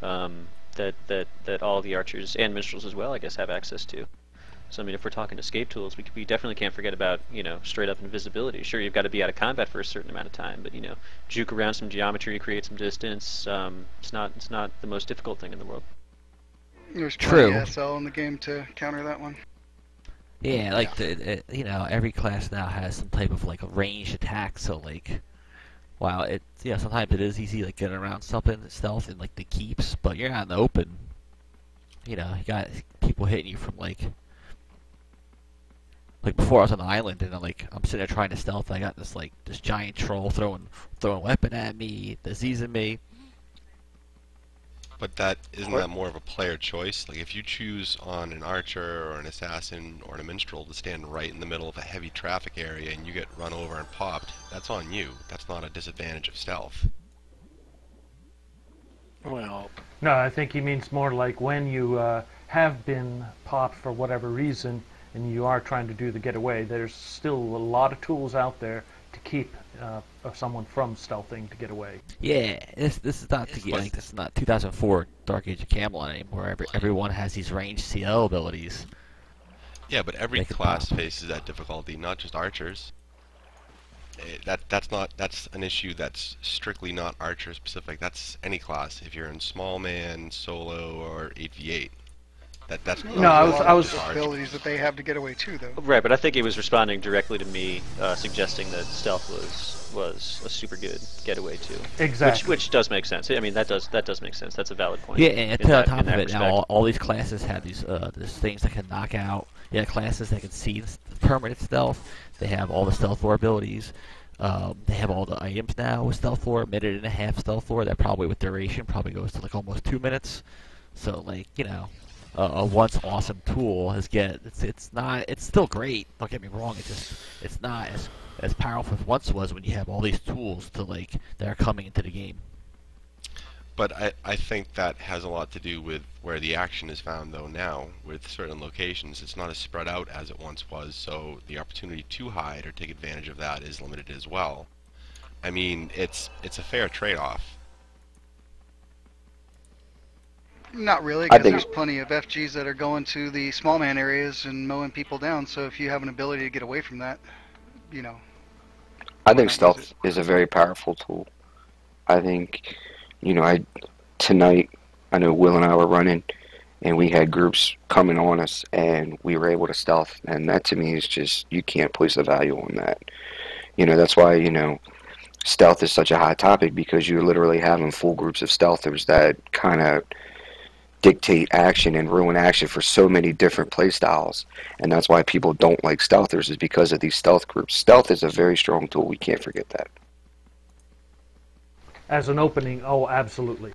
That all the archers and minstrels as well, I guess, have access to. So I mean, if we're talking escape tools, we definitely can't forget about, you know, straight up invisibility. Sure, you've got to be out of combat for a certain amount of time, but, you know, juke around some geometry, create some distance. It's not the most difficult thing in the world. There's True. plenty SL in the game to counter that one. Yeah, like you know, every class now has some type of like a ranged attack. So like, while it, you know, sometimes it is easy like getting around something stealth and like the keeps, but you're out in the open. You know, you got people hitting you from like before I was on the island and I'm sitting there trying to stealth. I got this giant troll throwing a weapon at me, diseasing me. But isn't that more of a player choice? Like, if you choose on an archer or an assassin or a minstrel to stand right in the middle of a heavy traffic area and you get run over and popped, that's on you. That's not a disadvantage of stealth. Well, No, I think he means more like when you have been popped for whatever reason and you are trying to do the getaway, there's still a lot of tools out there to keep someone from stealthing to get away. Yeah, this is not this is not 2004 Dark Age of Camelot anymore. Everyone has these ranged CL abilities. Yeah, but every class faces that difficulty, not just archers. That's an issue that's strictly not archer specific. That's any class. If you're in small man, solo, or 8v8. That's No, I was abilities that they have to get away too, though. Right, but I think he was responding directly to me, suggesting that stealth was a super good getaway too. Exactly. Which does make sense. I mean, that does make sense. That's a valid point. Yeah, and on top of it, respect. now all these classes have these things that can knock out. Yeah, classes that can see permanent stealth. They have all the stealth lore abilities. They have all the items now with stealth lore, minute and a half stealth lore. That probably with duration probably goes to like almost 2 minutes. So like, you know, a once awesome tool it's still great. Don't get me wrong. It's not as powerful as once was when you have all these tools that are coming into the game. But I think that has a lot to do with where the action is found, though, now. With certain locations, it's not as spread out as it once was, so the opportunity to hide or take advantage of that is limited as well. I mean, it's a fair trade-off. Not really, because there's plenty of FGs that are going to the small man areas and mowing people down, so if you have an ability to get away from that, you know. I think stealth is a very powerful tool. I think, you know, tonight, I know Will and I were running, and we had groups coming on us, and we were able to stealth, and that to me is just, you can't place a value on that. You know, that's why, you know, stealth is such a hot topic, because you're literally having full groups of stealthers that kind of dictate action and ruin action for so many different play styles, and that's why people don't like stealthers, is because of these stealth groups. Stealth is a very strong tool. We can't forget that. As an opening, oh, absolutely.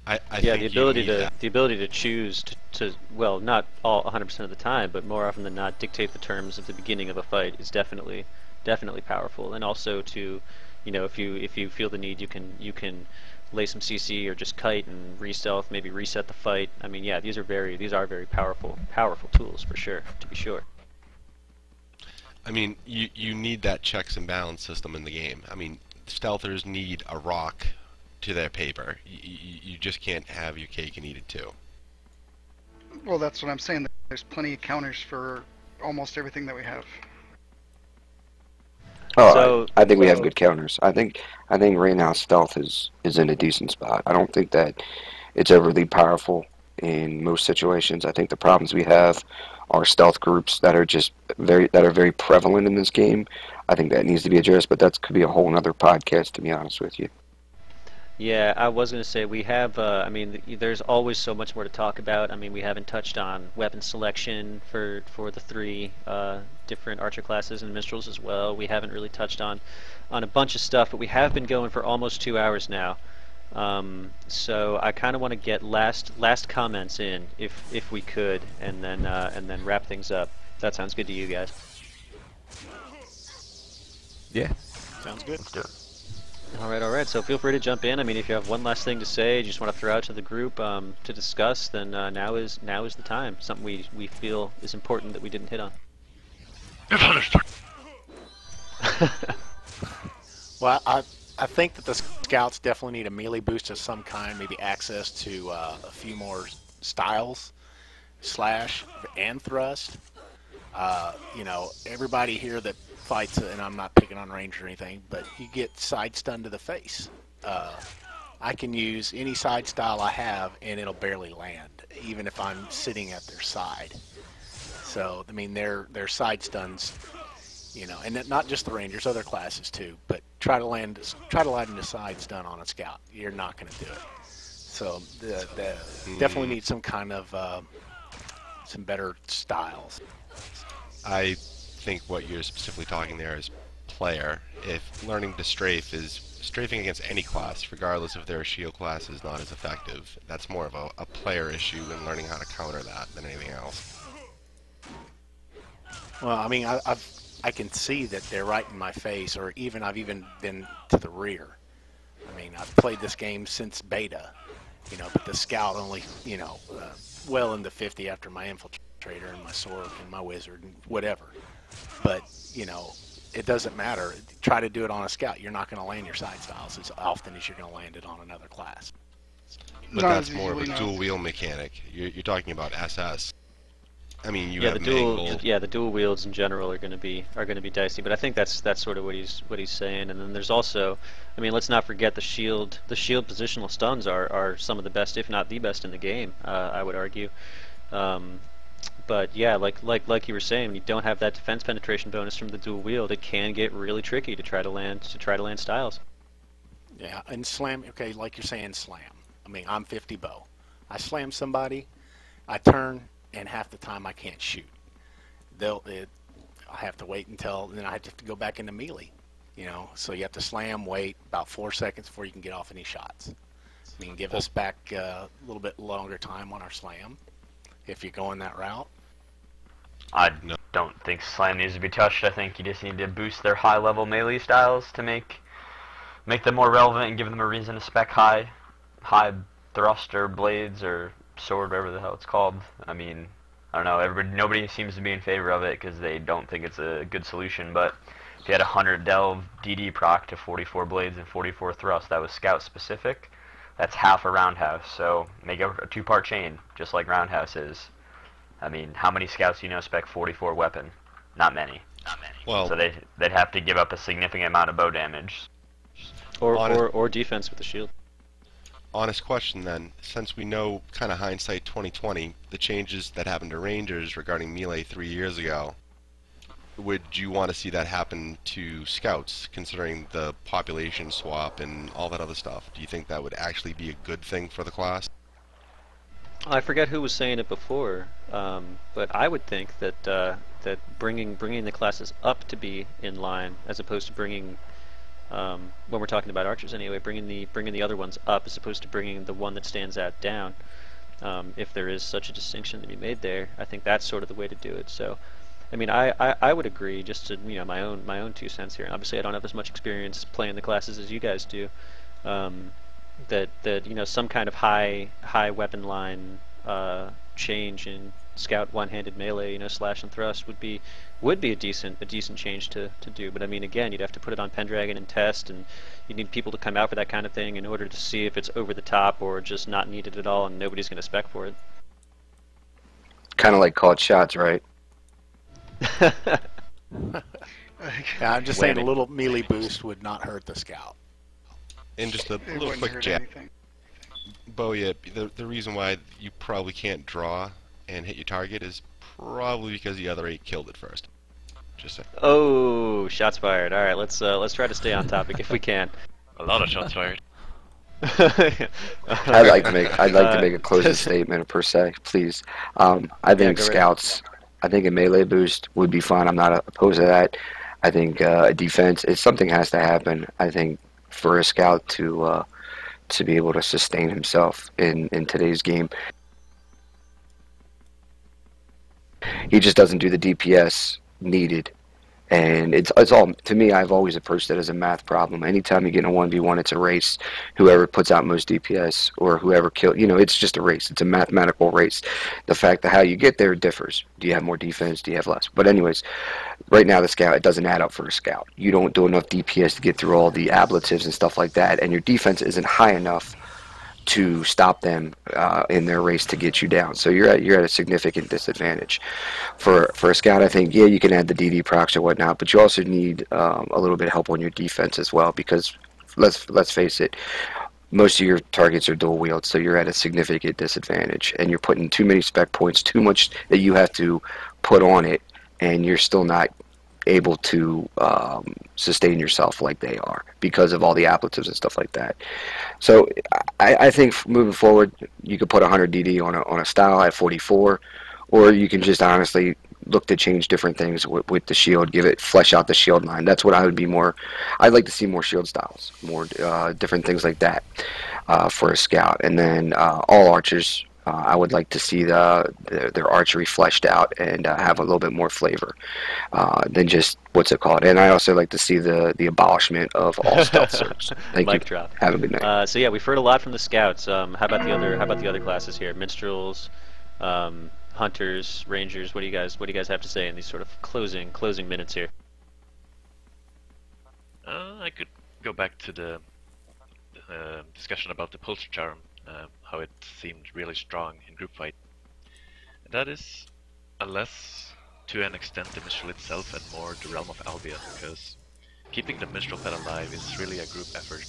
I yeah, think the ability to choose to well, not all 100% of the time, but more often than not, dictate the terms of the beginning of a fight is definitely powerful. And also to, you know, if you feel the need, you can lay some CC or just kite and re-stealth, maybe reset the fight. I mean, yeah, these are very powerful tools for sure, to be sure. I mean, you need that checks and balance system in the game. I mean, stealthers need a rock to their paper. You just can't have your cake and eat it too. Well, that's what I'm saying. There's plenty of counters for almost everything that we have. Oh, So- I think we have good counters. I think right now stealth is in a decent spot. I don't think that it's overly powerful in most situations. I think the problems we have are stealth groups that are just very prevalent in this game. I think that needs to be addressed, but that could be a whole other podcast, to be honest with you. Yeah, I was going to say we have, I mean, there's always so much more to talk about. I mean, we haven't touched on weapon selection for the three different archer classes and minstrels as well. We haven't really touched on a bunch of stuff, but we have been going for almost 2 hours now. So I kind of want to get last comments in, if we could, and then wrap things up. If that sounds good to you guys. Yeah. Sounds good. Let's do it. All right. So feel free to jump in. I mean, if you have one last thing to say, you just want to throw out to the group to discuss, then now is the time. Something we feel is important that we didn't hit on. Well, I think that the scouts definitely need a melee boost of some kind, maybe access to a few more styles, slash and thrust. You know, everybody here that fights, and I'm not picking on range or anything, but you get side stun to the face. I can use any side style I have, and it'll barely land, even if I'm sitting at their side. So, I mean, their side stuns, you know, and not just the rangers, other classes too. But try to land a side stun on a scout. You're not going to do it. So, definitely need some kind of some better styles. I think what you're specifically talking there is player. If learning to strafe is strafing against any class, regardless if their shield class is not as effective, that's more of a player issue in learning how to counter that than anything else. Well, I mean, I can see that they're right in my face, or I've even been to the rear. I mean, I've played this game since beta, you know, but the scout only, you know, well into 50 after my infiltrator and my sork and my wizard and whatever. But, you know, it doesn't matter. Try to do it on a scout. You're not going to land your side styles as often as you're going to land it on another class. But that's more of a dual wheel mechanic. You're talking about SS. I mean, you have the dual wields in general are going to be dicey, but I think that's sort of what he's saying. And then there's also, I mean, let's not forget the shield positional stuns are some of the best, if not the best in the game. I would argue. But yeah, like you were saying, when you don't have that defense penetration bonus from the dual wield, it can get really tricky to try to land styles. Yeah, and slam. Okay, like you're saying, slam. I mean, I'm 50 bow. I slam somebody, I turn, and half the time I can't shoot. I have to wait until then. I have to go back into melee. You know, so you have to slam, wait about 4 seconds before you can get off any shots. I mean, give us back a little bit longer time on our slam if you're going that route. I don't think slam needs to be touched. I think you just need to boost their high-level melee styles to make them more relevant and give them a reason to spec high thrust or blades or sword, whatever the hell it's called. I mean, I don't know. Nobody seems to be in favor of it because they don't think it's a good solution. But if you had 100 delve DD proc to 44 blades and 44 thrust, that was scout specific. That's half a roundhouse. So make a 2-part chain, just like roundhouse is. I mean, how many scouts do you know spec 44 weapon? Not many. Well, so they'd have to give up a significant amount of bow damage. Or defense with the shield. Honest question then, since we know kind of hindsight 2020, the changes that happened to Rangers regarding melee 3 years ago, would you want to see that happen to scouts, considering the population swap and all that other stuff? Do you think that would actually be a good thing for the class? I forget who was saying it before, but I would think that bringing the classes up to be in line, as opposed to bringing when we're talking about archers anyway, bringing the other ones up as opposed to bringing the one that stands out down. If there is such a distinction to be made there, I think that's sort of the way to do it. So, I mean, I would agree, just to, you know, my own 2 cents here. Obviously, I don't have as much experience playing the classes as you guys do. That you know, some kind of high weapon line change in scout one-handed melee, you know, slash and thrust would be a decent change to do. But I mean, again, you'd have to put it on Pendragon and test, and you need people to come out for that kind of thing in order to see if it's over the top or just not needed at all, and nobody's going to spec for it. Kind of like called shots, right? Yeah, I'm just saying a little melee boost would not hurt the scout. And just a little quick jab. Bowa, the reason why you probably can't draw and hit your target is probably because the other 8 killed it first. Just saying. Oh, shots fired. All right, let's try to stay on topic if we can. A lot of shots fired. I'd like to make a closing statement per se, please. I think go right scouts. I think a melee boost would be fine. I'm not opposed to that. I think a defense. If something has to happen, I think for a scout to be able to sustain himself in today's game, he just doesn't do the DPS needed. And it's all, to me, I've always approached it as a math problem. Anytime you get in a 1v1, it's a race. Whoever puts out most DPS or whoever kills, it's just a race. It's a mathematical race. The fact that how you get there differs. Do you have more defense? Do you have less? But anyways, right now the scout, it doesn't add up for a scout. You don't do enough DPS to get through all the ablatives and stuff like that, and your defense isn't high enough to stop them in their race to get you down. So you're at a significant disadvantage. For a scout, I think, yeah, you can add the DD procs or whatnot, but you also need a little bit of help on your defense as well, because let's face it, most of your targets are dual wield, so you're at a significant disadvantage, and you're putting too many spec points, too much that you have to put on it, and you're still not able to sustain yourself like they are because of all the ablatives and stuff like that. So I think moving forward, you could put 100 DD on a style at 44, or you can just honestly look to change different things with the shield, flesh out the shield line. That's what I would be more. I'd like to see more shield styles, more different things like that for a scout, and then all archers. I would like to see their archery fleshed out and have a little bit more flavor than just what's it called. And I also like to see the abolishment of all stealth surge. Thank you. Mic drop. Have a good night. So yeah, we've heard a lot from the scouts. How about the other classes here? Minstrels, hunters, rangers. What do you guys have to say in these sort of closing minutes here? I could go back to the discussion about the pulse charm. How it seemed really strong in group fight. And that is less to an extent the Minstrel itself and more the realm of Albia, because keeping the Minstrel pet alive is really a group effort,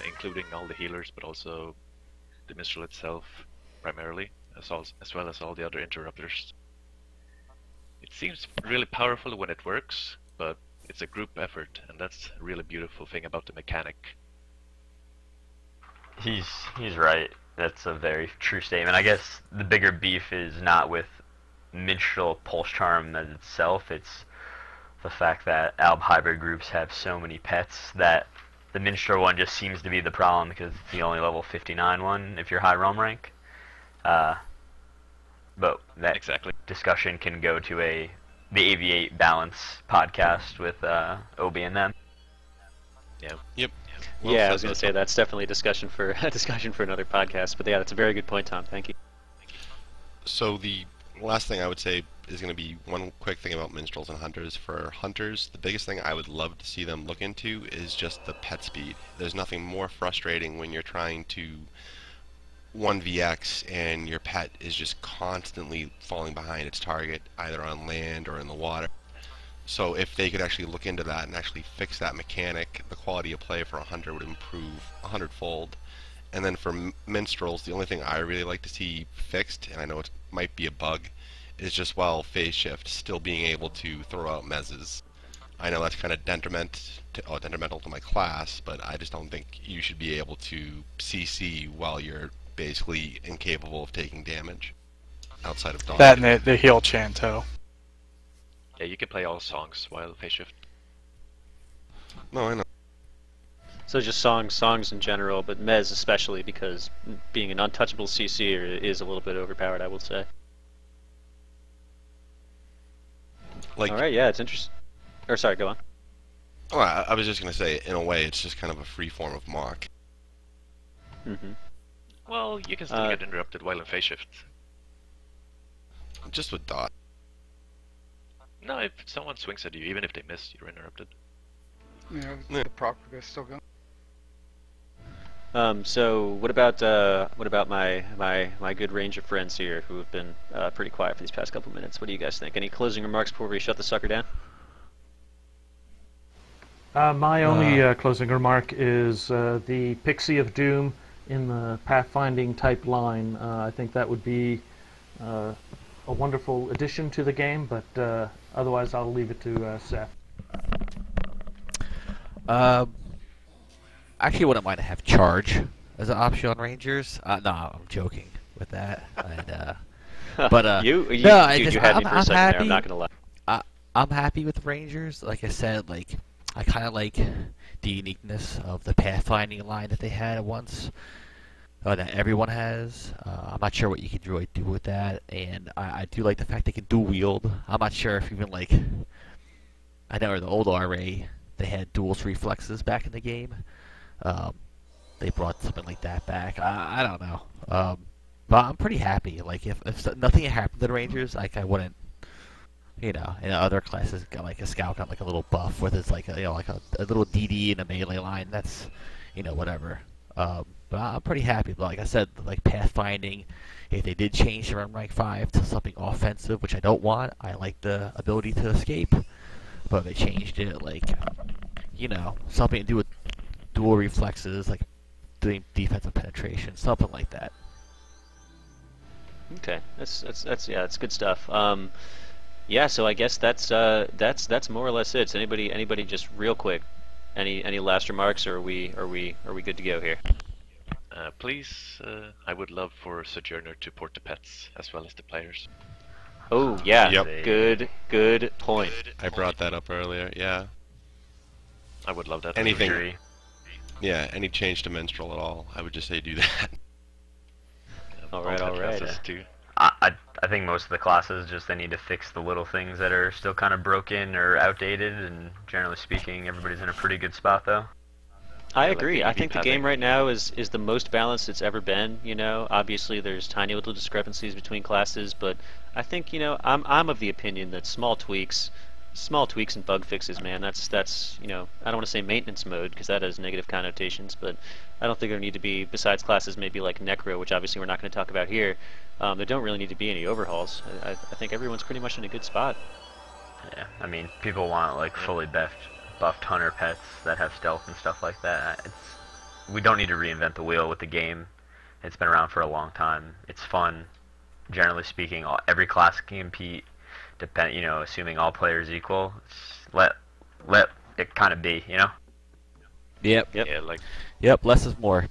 including all the healers, but also the Minstrel itself primarily, as well as all the other interrupters. It seems really powerful when it works, but it's a group effort, and that's a really beautiful thing about the mechanic. He's right. That's a very true statement. I guess the bigger beef is not with Minstrel Pulse Charm as itself. It's the fact that Alb hybrid groups have so many pets that the Minstrel one just seems to be the problem because it's the only level 59 one if you're high realm rank. But that discussion can go to the AV8 Balance podcast with Obi and them. Yeah. Yep. Well, yeah, I was going to say that's definitely a discussion for another podcast. But yeah, that's a very good point, Tom. Thank you. So the last thing I would say is going to be one quick thing about minstrels and hunters. For hunters, the biggest thing I would love to see them look into is just the pet speed. There's nothing more frustrating when you're trying to 1vx and your pet is just constantly falling behind its target, either on land or in the water. So if they could actually look into that and actually fix that mechanic, the quality of play for a hunter would improve 100-fold. And then for minstrels, the only thing I really like to see fixed, and I know it might be a bug, is just while phase shift, still being able to throw out mezzes. I know that's kind of detrimental to my class, but I just don't think you should be able to CC while you're basically incapable of taking damage outside of dodge. That and the heal chanto. Yeah, you can play all songs while phase shift. No, I know. So just songs in general, but Mez especially, because being an untouchable CC is a little bit overpowered, I will say. Like, all right, yeah, it's interesting. Or sorry, go on. Oh, I was just gonna say, in a way, it's just kind of a free form of mock. Well, you can still get interrupted while in phase shift. Just with dot. No, if someone swings at you, even if they miss, you're interrupted. Yeah, the propagator is still going. So what about my good ranger friends here who have been pretty quiet for these past couple minutes? What do you guys think? Any closing remarks before we shut the sucker down? My only closing remark is the Pixie of Doom in the pathfinding type line. I think that would be a wonderful addition to the game, but otherwise I'll leave it to Seth. I actually wouldn't mind to have charge as an option on Rangers. No, I'm joking with that. And, but no, dude, you had me for a second there. I'm not gonna lie. I'm happy with Rangers. Like I said, like I kind of like the uniqueness of the pathfinding line that they had once. That everyone has. I'm not sure what you can really do with that, and I do like the fact they can dual wield. I'm not sure if even like I know in the old RA they had dual reflexes back in the game. They brought something like that back. I don't know. But I'm pretty happy. Like if nothing had happened to the Rangers, like I wouldn't. In other classes, got like a scout got like a little buff with it's like a like a little DD in a melee line. That's whatever. But I'm pretty happy. But like I said, like pathfinding, if they did change from rank 5 to something offensive, which I don't want, I like the ability to escape. But if they changed it, like something to do with dual reflexes, like doing defensive penetration, something like that. Okay, that's good stuff. Yeah, so I guess that's more or less it. So anybody just real quick, any last remarks, or are we good to go here? Please, I would love for Sojourner to port the pets as well as the players. Oh yeah, Yep. Good point. I brought that up earlier. Yeah. I would love that. Anything. Yeah, any change to Minstrel at all, I would just say do that. All right. Too. I think most of the classes just they need to fix the little things that are still kind of broken or outdated, and generally speaking, everybody's in a pretty good spot though. I agree. I think the game right now is the most balanced it's ever been. Obviously there's tiny little discrepancies between classes, but I think I'm of the opinion that small tweaks and bug fixes, man. That's I don't want to say maintenance mode because that has negative connotations, but I don't think there need to be, besides classes maybe like Necro, which obviously we're not going to talk about here. There don't really need to be any overhauls. I think everyone's pretty much in a good spot. Yeah, I mean, people want like fully buffed hunter pets that have stealth and stuff like that. We don't need to reinvent the wheel with the game. It's been around for a long time. It's fun. Generally speaking, every class can compete. Assuming all players equal. Let it kind of be, Yep. Yeah, Yep. Less is more.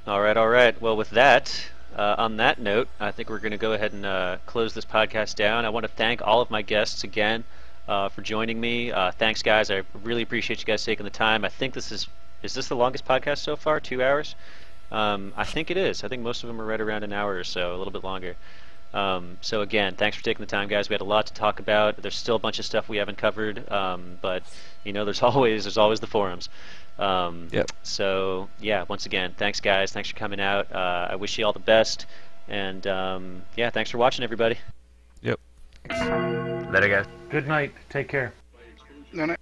All right. Well, with that, on that note, I think we're going to go ahead and close this podcast down. I want to thank all of my guests again for joining me. Thanks, guys. I really appreciate you guys taking the time. I think is this the longest podcast so far? 2 hours? I think it is. I think most of them are right around an hour or so, a little bit longer. So again, thanks for taking the time, guys. We had a lot to talk about. There's still a bunch of stuff we haven't covered, but there's always the forums. Yep. So yeah, once again, thanks, guys. Thanks for coming out. I wish you all the best, and yeah, thanks for watching, everybody. Yep. Later, guys. Good night. Take care. No.